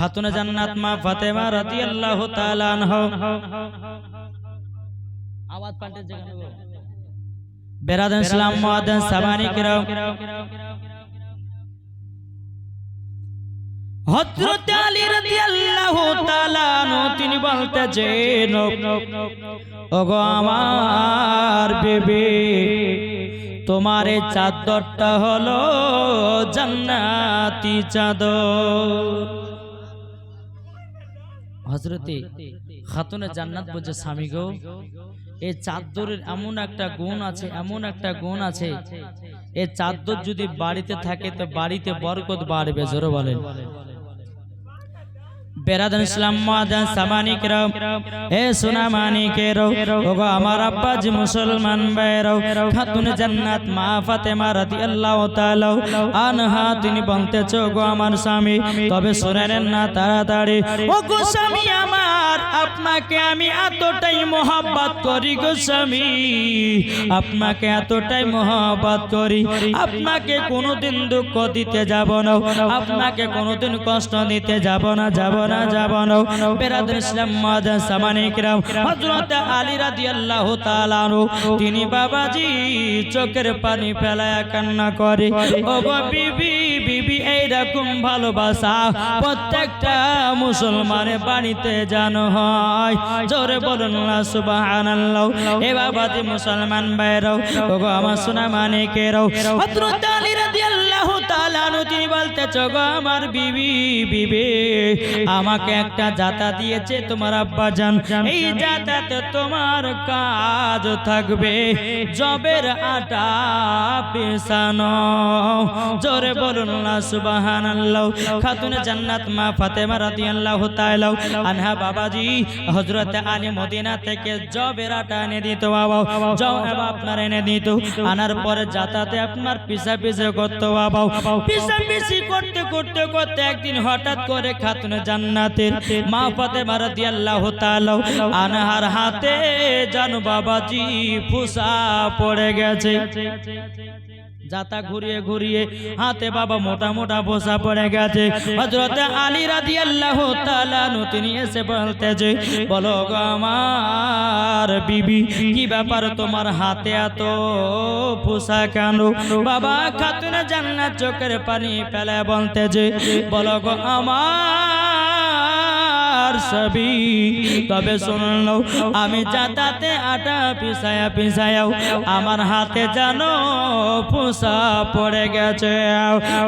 খাতুনে জান্নাত মা ফাতেমা রাদিয়াল্লাহু তাআলা আনহা। আওয়াজ পাল্টে জায়গা নেব। বেরাদান ইসলাম মুআদ্দিন সামানি কিরাম, হযরত আলী রাদিয়াল্লাহু তাআলা আনহু তিনি বলতেছেন, ওগো আমার বিবি, তোমার এই চাদরটা হলো জান্নাতি চাদর। হযরতে খাতুনে জান্নাত বলছে, স্বামী গো, এই চাদরের এমন একটা গুণ আছে, এমন একটা গুণ আছে, এই চাদর যদি বাড়িতে থাকে তো বাড়িতে বরকত বাড়বে। জোরে বলেন। বেরাদান ইসলাম মুআদ্দিন সামানি কিরাম, এ সোনা মানিকেরও, ওগো আমার আব্বাজি মুসলমান ভাইরাও, খাতুনে জান্নাত মা ফাতেমা রাদিয়াল্লাহু তাআলা আনহা তিনি বলতেছে, ওগো আমার স্বামী, তবে শুনে নেন না তাড়াতাড়ি। ওগো স্বামী আমার, আপনাকে আমি এতটাই মোহাব্বত করি গো স্বামী, আপনাকে এতটাই মোহাব্বত করি, আপনাকে কোনোদিন দুঃখ দিতে যাব না, আপনাকে কোনোদিন কষ্ট দিতে যাব না, যাব না, যাব না। বেরাদান ইসলাম মুআদ্দিন সামানি কিরাম, হযরত আলী রাদিয়াল্লাহু তাআলা আনহু তিনি বাবাজি চোখের পানি ফেলায়া কান্না করে। ওগো বিবি, বিবি এইরকম ভালোবাসা প্রত্যেকটা মুসলমানের বাড়িতে জানো হয়। জোরে বলুন না সুবহানাল্লাহ। এ বাবাজি মুসলমান ভাইরাও, ওগো আমার সোনা মানিকেরাও, হযরত আলী রাদিয়াল্লাহু তাআলা আনহু তিনি বলতেছে, ওগো আমার বিবি, বিবি আমাকে একটা জাতা দিয়েছে তোমার আব্বাজান, এই জাতাতে তোমার কাজ থাকবে জবের আটা পেছানো। জোরে বলুন না সুবহানাল্লাহ। খাতুনে জান্নাত মা ফাতেমা রাদিয়াল্লাহু তাআলা আনহা বাবাজি হযরত আলী মদিনা থেকে জবের আটা এনে দিত। বাবা জব আপনার এনে দিত, আনার পরে জাতাতে আপনার পিছা পিছে করতো। বাবা পিছা পিছি করতে করতে করতে একদিন হঠাৎ করে খাতুনে জান্নাতের মা ফাতেমা রাদিয়াল্লাহু তাআলা আনহার হাতে জানো বাবাজি ফুসা পড়ে গেছে। জাতা ঘুরিয়ে ঘুরিয়ে হাতে বাবা মোটা মোটা ফোসা পড়ে গেছে। হযরত আলী রাদিয়াল্লাহু তাআলা আনহু তিনি এসে বলতেছে, বলো গো আমার বিবি, কি ব্যাপার তোমার হাতে এত ফোসা কেন? বাবা খাতুনে জান্নাত চোখের পানি ফেলে বলতেছে, বলো গো আমার সবই, তবে শুনলো আমি জাতাতে আটা পিছায়া পিছায়াও আমার হাতে জানো ফুসা পড়ে গেছে।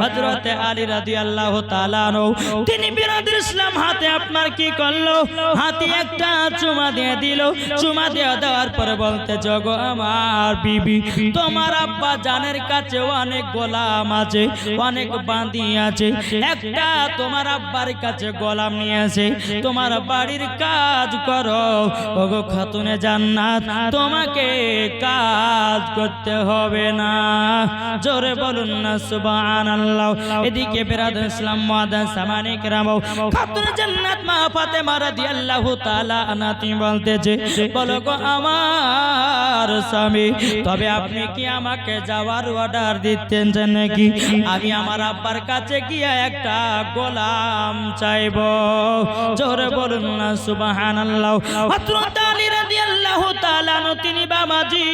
হযরত আলী রাদিয়াল্লাহু তাআলা আনহু তিনি বিরাদার ইসলাম হাতে আপনার কি করলো? হাতে একটা চুমা দিয়ে দিল। চুমা দিয়ে দেওয়ার পরে বলতে, জগো আমার বিবি, তোমার আব্বা জানের কাছে অনেক গোলাম আছে, অনেক বাঁধি আছে, একটা তোমার আব্বার কাছে গোলাম নিয়ে আসে, তোমার বাড়ির কাজ করো। ওগো খাতুনে জান্নাত, তোমাকে কাজ করতে হবে না। জোরে বলুন না সুবহানাল্লাহ। এদিকে বেরাদার ইসলাম মুআদ্দিন সামানি কিরাম, খাতুনে জান্নাত মা ফাতেমা রাদিয়াল্লাহু তাআলা আনহা তিনি বলতেছে, বলো গো আমার স্বামী, তবে আপনি কি আমাকে যাওয়ার অর্ডার দিতেন নাকি? আমি আমার আব্বার কাছে গিয়ে একটা গোলাম চাইব। জোরে বলুন না সুবহানাল্লাহ। হযরত আলী রাদিয়াল্লাহু তাআলা আনহু তিনি বাবাজি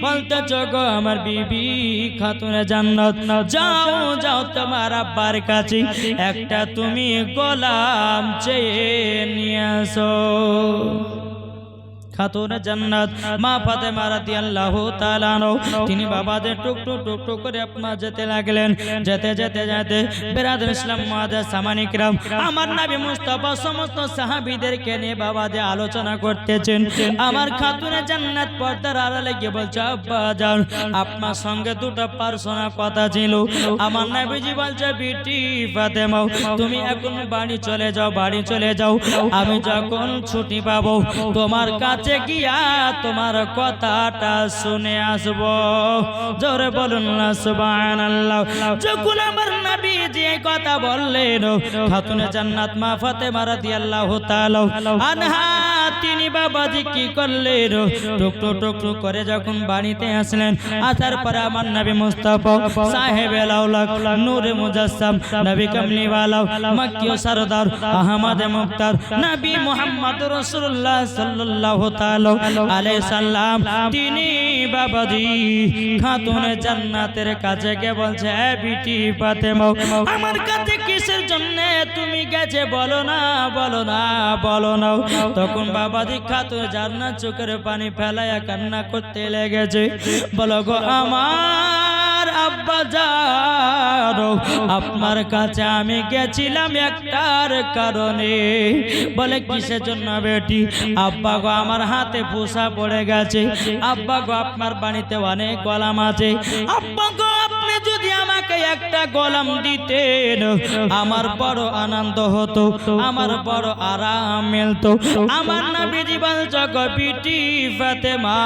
বলতেছে, গো আমার বিবি খাতুনে জান্নাত, যাও যাও তোমার আব্বার কাছে একটা তুমি গোলাম চেয়ে নিয়ে আসো। খাতুনে জান্নাত মা ফাতেমা রাদিয়াল্লাহু তাআলা আনহা তিনি বাবাদের টুকটুক টুকটুক করে আপনার যেতে লাগলেন। যেতে যেতে যেতে বেরাদার ইসলাম মুআদ্দিন সামানি কিরাম, আমার নবী মুস্তাফা সমস্ত সাহাবীদেরকে নিয়ে বাবাদের আলোচনা করতেছেন। আমার খাতুনে জান্নাত পর্দার আড়ালে গিয়ে বলছে, আব্বা জান, আপনার সঙ্গে দুটো পার্সোনাল কথা ছিল। আমার নবীজি বলছে, বিটি ফাতেমা, তুমি এখন বাড়ি চলে যাও, বাড়ি চলে যাও। আমি যখন ছুটি পাবো তোমার কাছে কাছে গিয়া তোমার কথাটা শুনে আসব। জোরে বলুন না সুবহানাল্লাহ। যখন আমার নবী যে কথা বললেন, খাতুনে জান্নাত মা ফাতেমা রাদিয়াল্লাহু তাআলা আনহা তিনি বাবাজি কি করলেন, টুকরো টুকরো করে যখন বাড়িতে আসলেন, আসার পরে আমার নবী মুস্তাফা সাহেবে লাউলাক নূরে মুজাসসাম নবী কামলিওয়ালা মক্কি সরদার আহমদ মুক্তার নবী মুহাম্মদ রাসূলুল্লাহ সাল্লাল্লাহু তাআলা আলাইহি সাল্লাম তিনি বাবাজি খাতুনে জান্নাতের কাছে কে বলছে, বিটি ফাতেমা আমার কাছে কিসের জন্য তুমি গেছে বলো না, বলো না, বলো না। তখন বাবাজি খাতুনে জান্নাত চোখের পানি ফেলায়া কান্না করতে লেগেছে। বলো গো আমার আব্বা জানো, আপনার কাছে আমি গেছিলাম একটার কারণে। বলে কিসের জন্য বেটি? আব্বা গো আমার হাতে পোষা পড়ে গেছে, আব্বা গো আপনার বাড়িতে অনেক গোলাম আছে, আব্বা গো আপনি যদি আমাকে একটা গোলাম দিতেন আমার বড় আনন্দ হতো, আমার বড় আরাম মিলতো। আমার নবীজি বলছে গো বিটি ফাতেমা,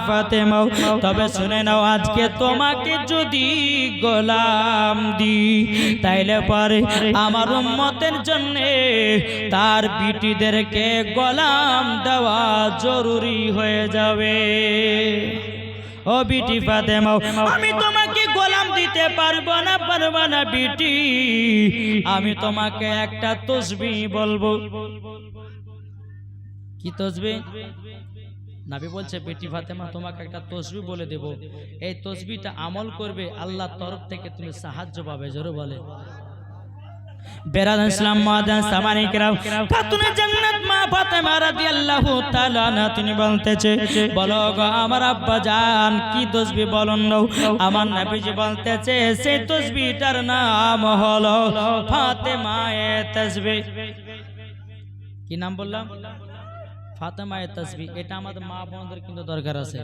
ফাতেমা তবে শুনে নাও, আজকে তোমাকে যদি গোলাম দি তাইলে পরে আমার উম্মতের জন্য তার বিটিদেরকে গোলাম দেওয়া জরুরি হয়ে যাবে। ও বিটি ফাতেমা আমি তোমাকে গোলাম দিতে পারবো না, পারবো না বিটি, আমি তোমাকে একটা তসবিহ বলবো। কি তসবিহ? নবী বলছে বেটি ফাতেমা তোমাকে একটা তসবিহ বলে দেব, এই তসবিহটা আমল করবে আল্লাহর তরফ থেকে তুমি সাহায্য পাবে। জোরে বলে বেরাদান ইসলাম মাদান সামানি کرام খাতুনে জান্নাত মা ফাতেমা রাদিয়াল্লাহু তাআলা আনহা তিনি বলতেছে, বলো গো আমার আব্বা জান কি তসবিহ বলুন নাও। আমার নবীজি বলতেছে সেই তসবিহটার নাম হলো ফাতেমায়ে তাসবিহ। কি নাম বললাম? ফাতেমায়ে তাসবিহ। এটা আমাদের মা বোনদের কিন্তু দরকার আছে।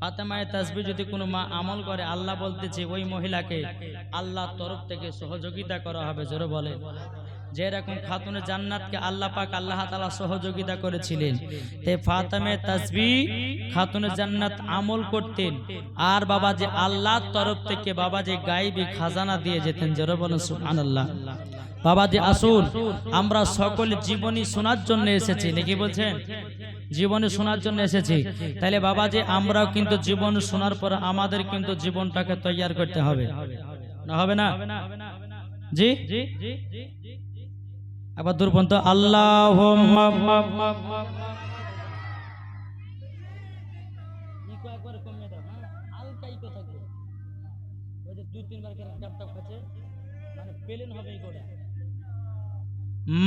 ফাতেমায়ে তাসবিহ যদি কোনো মা আমল করে, আল্লাহ বলতেছে ওই মহিলাকে আল্লাহর তরফ থেকে সহযোগিতা করা হবে। জোরে বলে যেরকম খাতুনে জান্নাতকে আল্লাহ পাক আল্লাহ তাআলা সহযোগিতা করেছিলেন, তে ফাতেমায়ে তাসবিহ খাতুনে জান্নাত আমল করতেন, আর বাবা যে আল্লাহর তরফ থেকে বাবা যে গায়েবী খাজানা দিয়ে যেতেন। জোরে বলেন সুবহানাল্লাহ। বাবাজি আসুন, আমরা সকলে জীবনী শোনার জন্য এসেছি, নাকি বলছেন? জীবনী শোনার জন্য এসেছি। তাহলে বাবাজি আমরাও কিন্তু জীবন শোনার পর আমাদের কিন্তু জীবনটাকে তৈয়ার করতে হবে, না হবে না? জি আবার দূর পর্যন্ত আল্লাহুম্মা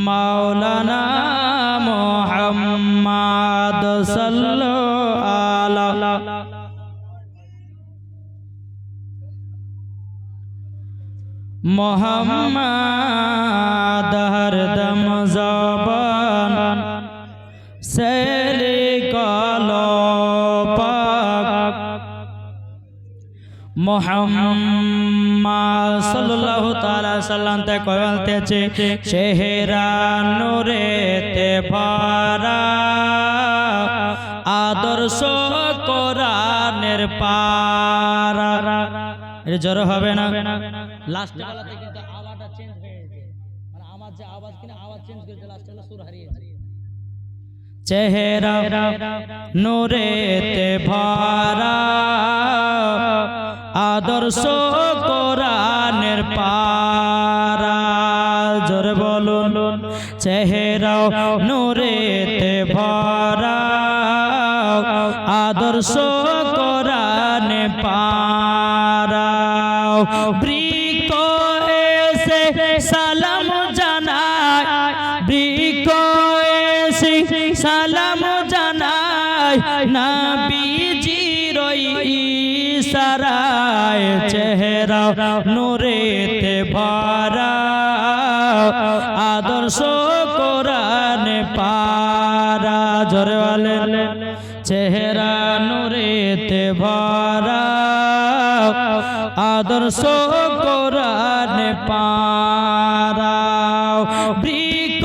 মাওলানা মুহাম্মদ সাল্লাল্লাহু আলা মুহাম্মদ হরদম জবান সে লিখলো পাক মুহাম্মদ সাল্লাল্লাহু তাআলা সাল্লাম তে বলতেছে চেহারা নূরেতে ভরা আদর্শ কোরআনের পারা। এটা জোরে হবে না? লাস্ট বেলাতে কিন্তু আওয়াজটা চেঞ্জ হয়ে গেছে, মানে আমার যে আওয়াজ কিনা আওয়াজ চেঞ্জ করেছে, লাস্ট বেলা সুর হারিয়েছে। চেহারা নূরেতে ভরা আদর্শ কোরআনের পারা। জোরে বলুন চেহারা নূরেতে ভরা আদর্শ কোরআনে পারা। বৃক্ষ এসে সালাম জানায়, বৃক্ষ এসে সালাম জানায় নবীজির ইশারায়। চেহারা নূরেতে ভরা আদর্শ কোরআনে পারা। জোরে বলেন চেহারা নূরেতে ভরা আদর্শ কোরআনে পারা। বৃক্ষ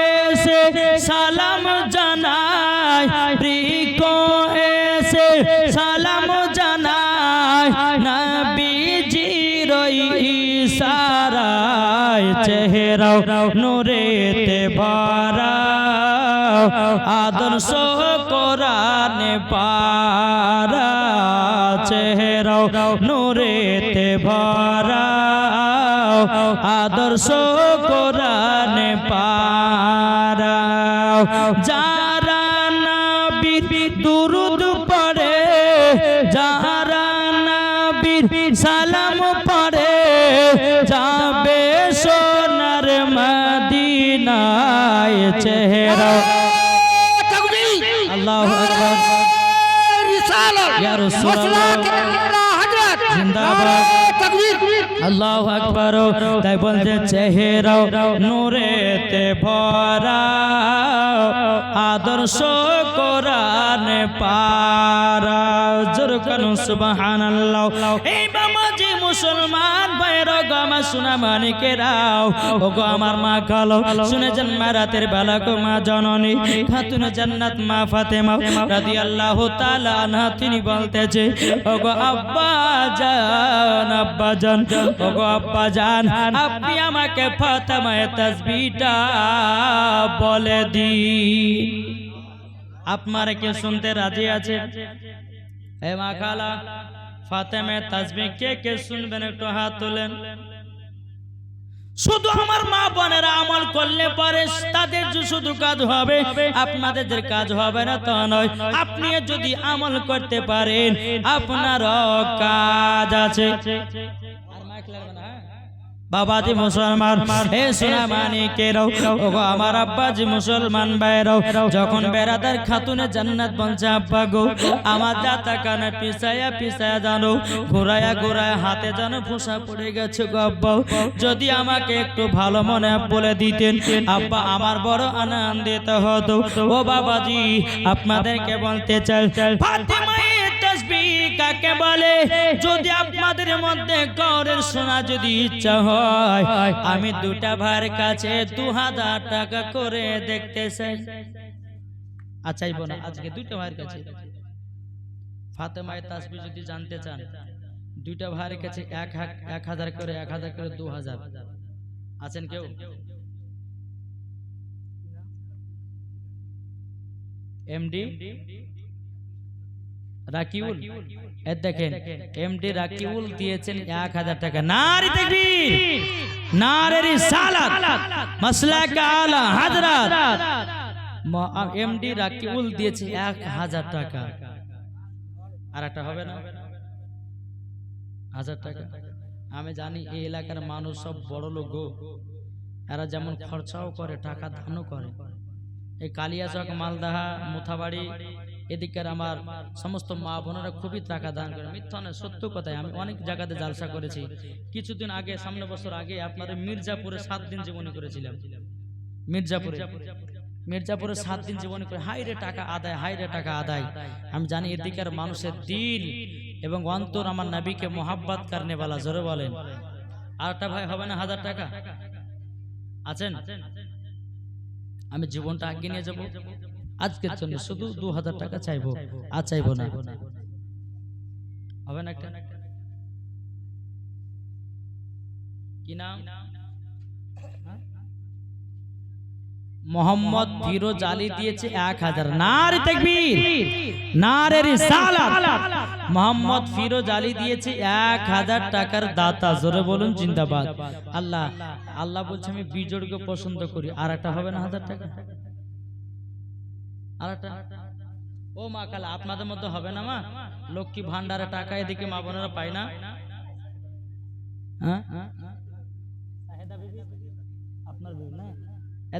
এসে সালাম জানায়, চেহারাও নূরেতে ভরা আদর্শ কোরআনে পারা চেহারাও নূরেতে ভরা আদর্শ কোরআনে পারা যারা নবীর দুরূদ পড়ে যারা নবীর সালাম পড়ে যাবে সোনার মদিনায় চেহারা আল্লাহু আকবার ইয়া রাসূলুল্লাহ জিন্দাবাদ আল্লাহু আকবার তাই বলতে চেহারা নূরেতে ভরা আদর্শ কোরআনে পারা জোরে কানু সুবহানাল্লাহ। এই বাবাজি মুসলমান ভাইরা গো আমার সোনা মানিকেরাও ওগো আমার মা কালো শুনে জন্মা রাতের বেলা গো মা জননী খাতুনে জান্নাত মা ফাতেমা রাদিয়াল্লাহু তাআলা আনহা তিনি বলতেছে ওগো আব্বা জান ওগো আব্বা জান আপনি আমাকে ফাতেমায়ে তাসবিহটা বলে দিন। আপনারা কি শুনতে রাজি আছে? হে মা খালা ফাতেমায়ে তাসবিহ কে কে শুনবেন একটু হাত তোলেন। শুধু আমার মা বোনেরা আমল করলে পরে তাদের যে শুধু কাজ হবে, আপনাদের যে কাজ হবে না তা নয়। আপনি যদি আমল করতে পারেন আপনারও কাজ আছে। বাবাজি মুসলমান হে সোনা মানিকেরাও ওগো আমার আব্বাজি মুসলমান ভাইরাও যখন বেরাদার খাতুনে জান্নাত বলছে আব্বা গো আমার দাতা কানে পিছায়া পিছায়া জানো ঘোরায়া ঘোরায়া হাতে জানো ফোঁসা পড়ে গেছে গো আব্বা, যদি আমাকে একটু ভালো মনে বলে দিতেন আব্বা আমার বড় আনন্দিত হতো। ও বাবাজি আপনাদেরকে বলতে চাই ফাতেমায়ে তাসবিহ কাকে বলে? যদি আপনাদের মধ্যে কাউরের শোনা যদি ইচ্ছা হয় আমি দুটা ভাইয়ের কাছে 2000 টাকা করে দেখতে চাই। আচ্ছা বোনা আজকে দুটা ভাইয়ের কাছে ফাতেমায়ে তাসবিহ যদি জানতে চান দুইটা ভাইয়ের কাছে 1000 করে 1000 করে 2000 আছেন কেউ? এমডি রাকিউল দেখেন এমডি রাকিউল দিয়েছেন 1000 টাকা। নারে তাকবীর নারে রিসালাত মাসলাক আলা হযরত এমডি রাকিউল দিয়েছে 1000 টাকা। আর একটা হবে না 1000 টাকা। আমি জানি এই এলাকার মানুষ সব বড় লোক গো, এরা যেমন খরচাও করে টাকা দানও করে। এই কালিয়াচক মালদাহা মুথাবাড়ি এদিকের আমার সমস্ত মা বোনেরা খুবই টাকা দান করে। মিথ্যা নয় সত্য কথাই। আমি অনেক জায়গাতে জালসা করেছি। কিছুদিন আগে সামনে বছর আগে আপনাদের মির্জাপুরে 7 দিন জীবনী করেছিলাম। মির্জাপুরে 7 দিন জীবনী করে হাইরে টাকা আদায় হাইরে টাকা আদায়। আমি জানি এদিকের মানুষের দিল এবং অন্তর আমার নবীকে মোহাব্বত করনে वाला জোরে বলেন। আরটা ভাই হবে না 1000 টাকা আছেন? আমি জীবনটা আগে নিয়ে যাব আজকের জন্য শুধু 2000 টাকা চাইবো আর চাইবো না। হবে না একটা কি নাম? মোহাম্মদ ফিরোজ আলী দিয়েছে 1000। নারে তাকবীর নারে রিসালাত। মোহাম্মদ ফিরোজ আলী দিয়েছে 1000 টাকার দাতা। জোরে বলুন জিন্দাবাদ। আল্লাহ আল্লাহ বলছে আমি বিজোড়কে পছন্দ করি। আর একটা হবে না 1000 টাকা? আর একটা ও মা কালা আপনাদের মধ্যে হবে না মা? লক্ষ্মী ভান্ডারে টাকা এদিকে মা বোনেরা পায় না? হ্যাঁ আপনার বিবি না?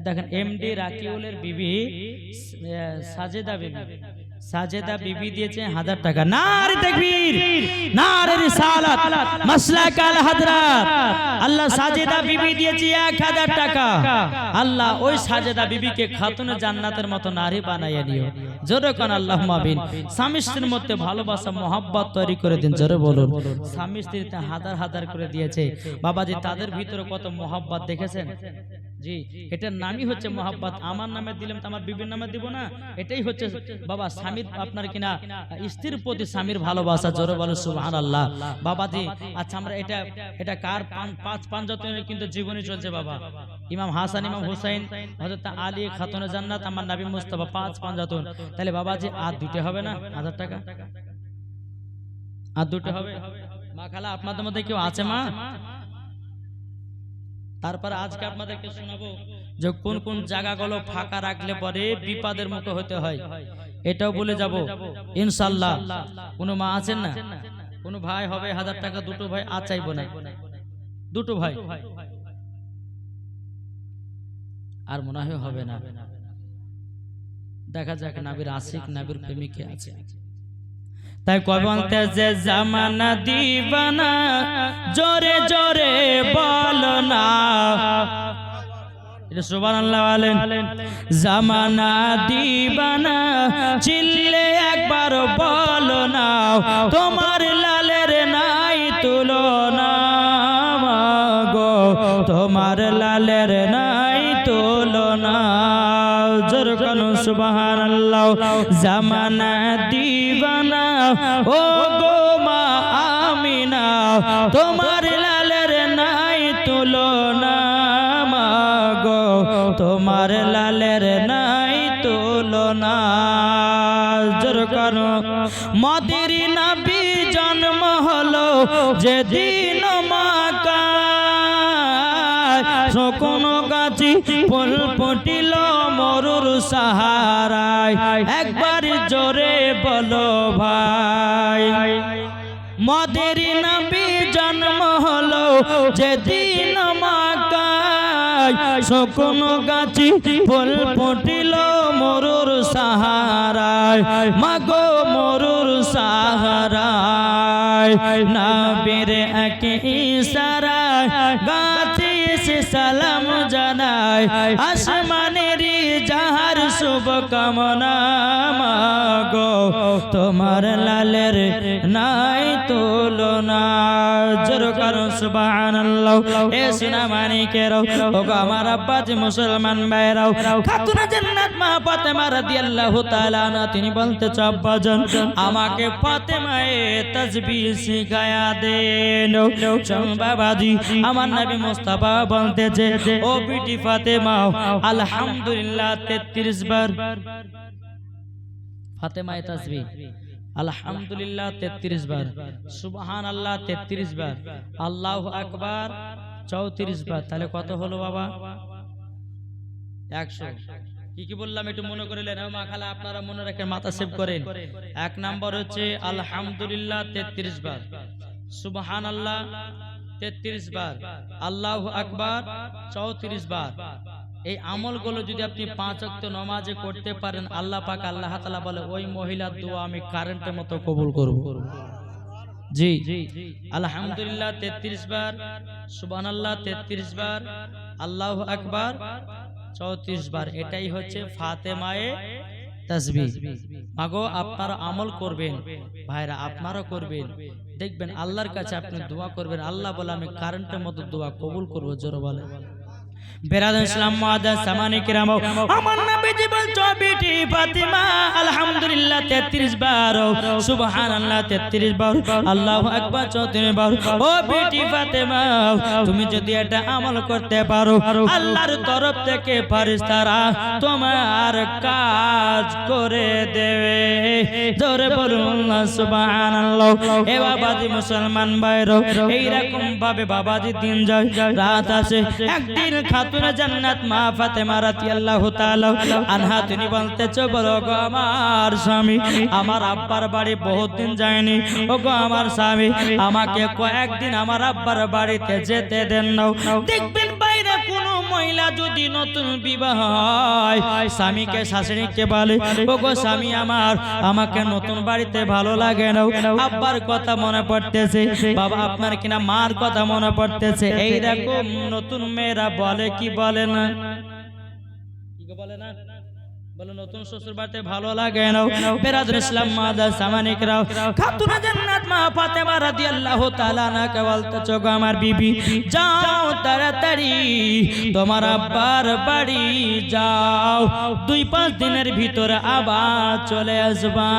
দেখেন এমডি রাকিউলের বিবি সাজেদা বিবি দিয়েছে 1000 টাকা। নারে তাকবীর নারে রিসালাত মাসলাক আল হযরত। আল্লাহ সাজেদা বিবি দিয়েছে 1000 টাকা। আল্লাহ ওই সাজেদা বিবিকে খাতুনে জান্নাতের মতো নারী বানাইয়া নিও। জোরে কোন আল্লাহুম্মা আমিন। স্বামী স্ত্রীর মধ্যে ভালোবাসা মোহাব্বত তৈরি করে দিন। জোরে বলুন। স্বামী স্ত্রীতে 1000 করে দিয়েছে বাবাজি, তাদের ভিতরে কত মোহাব্বত দেখেছেন? জি এটার নামই হচ্ছে মোহাব্বত। আমার নামে দিলাম তো আমার বিবির নামে দিব না? এটাই হচ্ছে বাবা স্বামীর আপনার কিনা স্ত্রীর প্রতি স্বামীর ভালোবাসা। জোরে বলো সুবহানাল্লাহ। বাবাজি আচ্ছা আমরা এটা কার 5 পাঞ্জাতনের কিন্তু জীবনী চলছে বাবা। ইমাম হাসান ইমাম হুসাইন হযরত আলী খাতুনে জান্নাত আমার নবী মুস্তাফা 5 পাঁজাতুন তাহলে বাবাজি আর দুটো হবে না 1000 টাকা আর দুটো হবে মা খালা আপনাদের মধ্যে কেউ আছে মা তারপর আজকে আপনাদেরকে শোনাবো যে কোন কোন জায়গাগুলো ফাঁকা রাখলে পরে বিপদের মুখে হতে হয় এটাও বলে যাব ইনশাআল্লাহ কোন মা আছেন না কোন ভাই হবে 1000 টাকা দুটো ভাই আর চাইবো না দুটো ভাই আর মনে হয় হবে না দেখা যাক নবীর আশিক নবীর প্রেমিক আছে তাই কবি বলতে যে জামানা দিবানা জোরে জোরে বলো না এটা সুবহানাল্লাহ বলেন জামানা দিবানা চিল্লে একবার বলো না তোমার লালের নাই তুলনা গো তোমার লালের নাই তুলনা জোর কানো সুবহানাল্লাহ জামানা দিবানা ও গো মা আমিনা তোমার লালের নাই তুলনা মা গো তোমার লালের নাই তুলনা জোর কানো মদির নবী জন্ম হলো যেদিন মাকা কোন গাছি ফুল ফুটিল মরুর সাহারায় একবার জোরে বলো ভাই মদের নবী জন্ম হলো যেদিন মাকায় কোন গাছি ফুল ফুটিল মরুর সাহারায় মাগো মরুর সাহারায় নবীর এক ইশারায় গাছি সালাম জানায় আসমানের যাহার শুভ কামনা মাগো তোমার লালের নাই তুলনা জোর করো সুবহানাল্লাহ এ সোনা মানিকেরও ওগো আমার আব্বাজি মুসলমান ভাইরাও খাতুনে জান্নাত মা ফাতেমা রাদিয়াল্লাহু তাআলা আনহা তিনি বলতে আব্বাজান আমাকে ফাতেমায়ে তাসবিহ শিখায়া দেন বাবাজি আমার নবী মুস্তাফা বলতেছে ও বিটি ফাতেমা আলহামদুলিল্লাহ 33 বার ফাতেমায়ে তাসবিহ আলহামদুলিল্লাহ 33 বার সুবহানাল্লাহ 33 বার আল্লাহু আকবার 34 বার তাহলে কত হলো বাবা 100 কি বললাম একটু মনে করে নেন মা খালা আপনারা মনে রাখেন মাথা সেভ করেন এক নাম্বার হচ্ছে আলহামদুলিল্লাহ 33 বার সুবহানাল্লাহ 33 বার আল্লাহু আকবার 34 বার এই আমলগুলো যদি আপনি 5 ওয়াক্ত নামাজে করতে পারেন আল্লাহ পাক আল্লাহ তাআলা বলে ওই মহিলার দোয়া আমি কারেন্টের মতো কবুল করব জি আলহামদুলিল্লাহ 33 বার সুবহানাল্লাহ 33 বার আল্লাহু আকবার 34 বার এটাই হচ্ছে ফাতেমায়ে তাসবিহ মাগো আপনারা আমল করবেন ভাইরা আপনারা করবেন দেখবেন আল্লাহর কাছে আপনি দোয়া করবেন আল্লাহ বলে আমি কারেন্টের মতো দোয়া কবুল করব জোরে বলেন বেরাদান ইসলাম মুআদ্দাস সামানি কিরাম আমার নবীজি বলছো বিটি ফাতিমা আলহামদুলিল্লাহ 33 বার সুবহানাল্লাহ 33 বার আল্লাহু আকবার 34 বার ও বিটি ফাতিমা তুমি যদি এটা আমল করতে পারো আল্লাহর তরফ থেকে ফেরেশতারা তোমার কাজ করে দেবে জোরে বলুন সুবহানাল্লাহ এ বাবাজি মুসলমান ভাইরা এই রকম ভাবে বাবাজি দিন যায় রাত আসে একদিন খাতুনে জান্নাত মা ফাতেমা রাদিয়াল্লাহু তাআলা আনহা তিনি বলতেছে বলো গো আমার স্বামী আমার আব্বার বাড়ি বহুত দিন যায়নি ওগো আমার স্বামী আমাকে কয়েকদিন আমার আব্বার বাড়িতে যেতে দেন না দেখবেন বাইরে কোন মহিলা যদি নতুন বিবাহ হয় স্বামীকে শাশুড়িকে বলে ওগো স্বামী আমার আমাকে নতুন বাড়িতে ভালো লাগে না আব্বার কথা মনে পড়তেছে বাবা আপনার কিনা মার কথা মনে পড়তেছে এই রকম নতুন মেয়েরা বলে কি বলে না কি বলে না বলে নতুন শ্বশুর বাড়িতে ভালো লাগে না। বেরাদর ইসলাম মাদার সামানিকরাও, খাতুনে জান্নাত মা ফাতেমা রাদিয়াল্লাহু তাআলা আনহাকে বলতেছে, গো আমার বিবি, যাও তাড়াতাড়ি তোমার আব্বার বাড়ি যাও, 2-5 দিনের ভিতরে আবার চলে আসবা।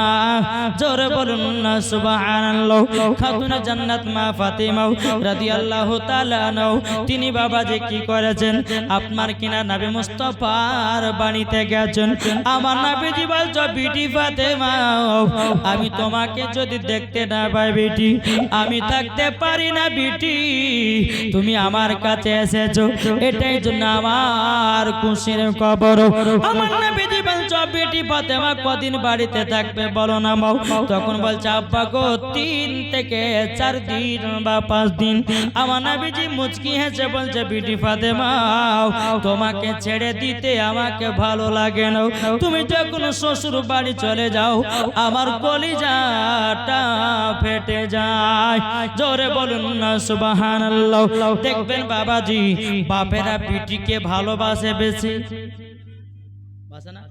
জোরে বলুন না সুবহানাল্লাহ। খাতুনে জান্নাত মা ফাতেমা রাদিয়াল্লাহু তাআলা আনহা তিনি বাবা যে কি করেছেন, আপনার কিনা নবী মুস্তাফার বাড়িতে গেছেন। আমার নবীজি বলছো, বিটি ফাতেমা, আমি তোমাকে যদি দেখতে না পাই বিটি, আমি থাকতে পারি না বিটি, তুমি আমার কাছে এসেছো, এটাই জন্য আমার খুশির খবর। আমার নবীজি বলছো, বিটি ফাতেমা কদিন বাড়িতে থাকবে বলো না মাও। তখন বলছে, আব্বা গো 3 থেকে 4 দিন বা 5 দিন। আমার নবীজি মুচকি হেসে বলছে, বিটি ফাতেমা, তোমাকে ছেড়ে দিতে আমাকে ভালো লাগে না, তুমি যখন শ্বশুর বাড়ি চলে যাও আমার কলিজাটা ফেটে যায়। জোরে বলুন না সুবহানাল্লাহ। দেখবেন বাবাজি, বাপেরা বিটিকে ভালোবাসে বেশি, বাসে না?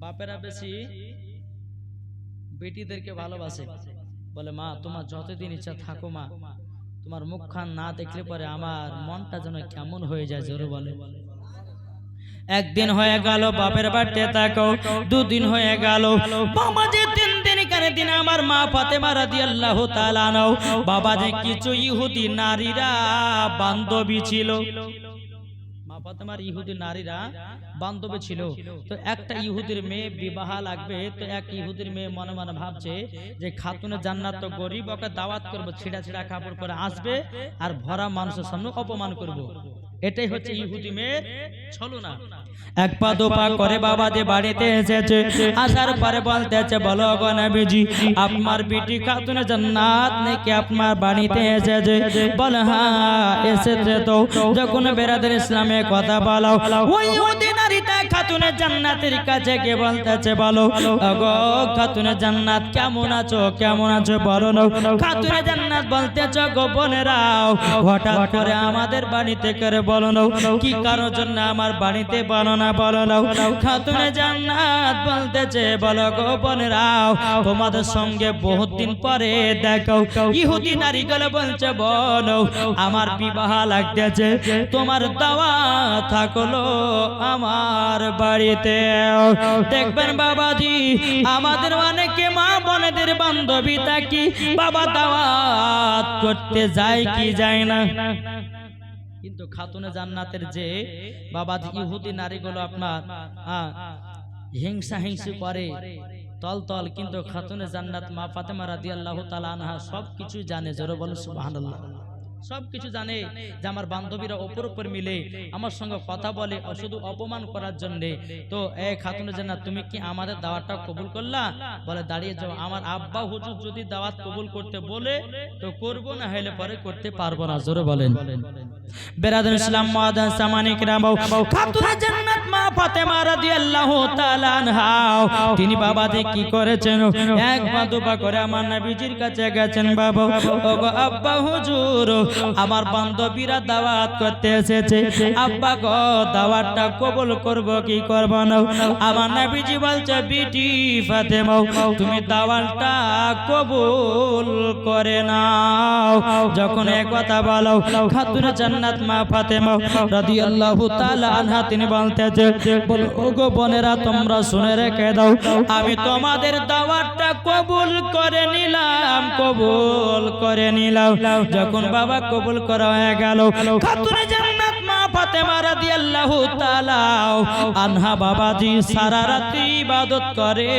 বাপেরা বেশি বেটিদেরকে ভালোবাসে। বলে, মা তোমার যতদিন ইচ্ছা থাকো মা, তোমার মুখখান না দেখলে পরে আমার মনটা যেন কেমন হয়ে যায়। জোরে বলে। একদিন হয়ে গেল বাপের বাড়িতে থাকো, 2 দিন হয়ে গেল, বাবা যে 3 দিন কানে দিন আমার মা ফাতেমা রাদিয়াল্লাহু তাআলা আনহা বাবা যে কিছু ইহুদি নারীরা বান্ধবী ছিল। মা ফাতেমার ইহুদি নারীরা বান্ধবী ছিল। তো একটা ইহুদির মেয়ে বিবাহ লাগবে, তো এক ইহুদির মেয়ে মনে মনে ভাবছে যে খাতুনে জান্নাত তো গরিব, ওকে দাওয়াত করবো, ছিঁড়া ছিঁড়া কাপড় পরে আসবে আর ভরা মানুষের সামনে অপমান করব। এটাই হচ্ছে ইহুদি মেয়ের ছলনা। 1 পা 2 পা করে বাবা যে বাড়িতে এসেছে, আসার পরে বলতেছে, বলো গো নবীজি, আপনার বিটি খাতুনে জান্নাত নাকি আপনার বাড়িতে এসেছে? বলে, হ্যাঁ এসেছে। তো যখন বেরাদর ইসলামে কথা বলো, ওই ইহুদি নারীটা খাতুনে জান্নাতের কাছে গিয়ে বলতেছে, বলো গো খাতুনে জান্নাত কেমন আছো, কেমন আছো বলো না। খাতুনে জান্নাত বলতেছে, গো বোনেরাও, হঠাৎ করে আমাদের বাড়িতে করে বলো না, কি কারোর জন্য আমার বাড়িতে বলো না, বলো না। খাতুনে জান্নাত বলতেছে, বলো গো বোনেরাও, তোমাদের সঙ্গে বহুত দিন পরে দেখো। ইহুদি নারীগুলো বলছে, বলো আমার বিবাহ লাগতেছে, তোমার দাওয়াত থাকলো আমার বাড়িতে। দেখবেন বাবাজি, আমাদের অনেকে মা বোনেদের বান্ধবী থাকি, বাবা দাওয়াত করতে যায় কি যায় না। কিন্তু খাতুনে জান্নাতের যে বাবাজি ইহুদি নারীগুলো আপনার হিংসা হিংসি করে তল তল, কিন্তু খাতুনে জান্নাত মা ফাতেমা রাদিয়াল্লাহু তাআলা আনহা সবকিছু জানে। জোরে বলো সুবহানাল্লাহ। সবকিছু জানে যে আমার বান্ধবীরা ওপর উপর মিলে আমার সঙ্গে কথা বলে শুধু অপমান করার জন্য। তো এই খাতুনে জান্নাত, তুমি কি আমাদের দাওয়াতটা কবুল করলা? বলে, দাঁড়িয়ে যাও, আমার আব্বা হুজুর যদি দাওয়াত কবুল করতে বলে তো করব, না হলে পরে করতে পারবো না। জোরে বলেন। বেরাদর ইসলাম মাদান সামানিক রামাও, খাতুনে জান্নাত মা ফাতেমা রাদিয়াল্লাহু তাআলা আনহা তিনি বাবাজি কি করেছেন, 1 পা 2 পা করে আমার নবীজির কাছে গেছেন। বাবা, ওগো আব্বা হুজুর, আমার বান্ধবীরা দাওয়াত করতে এসেছে, আব্বা গো দাওয়াতটা কবুল করব কি করব না? আমার নবীজি বলছে, বিটি ফাতেমা, তুমি দাওয়াতটা কবুল করে নাও। যখন এই কথা বলো, খাতুনে জান্নাত মা ফাতেমা রাদিয়াল্লাহু তাআলা আনহা তিনি বলতেছে, বলো ওগো বোনেরা, তোমরা শুনে রেখে দাও, আমি তোমাদের দাওয়াতটা কবুল করে নিলাম, কবুল করে নিলাম। যখন বাবা কবুল করা হয়ে গেল, খাতুনে জান্নাত মা ফাতেমা রাদিয়াল্লাহু তাআলা আনহা বাবাজি সারা রাত ইবাদত করে,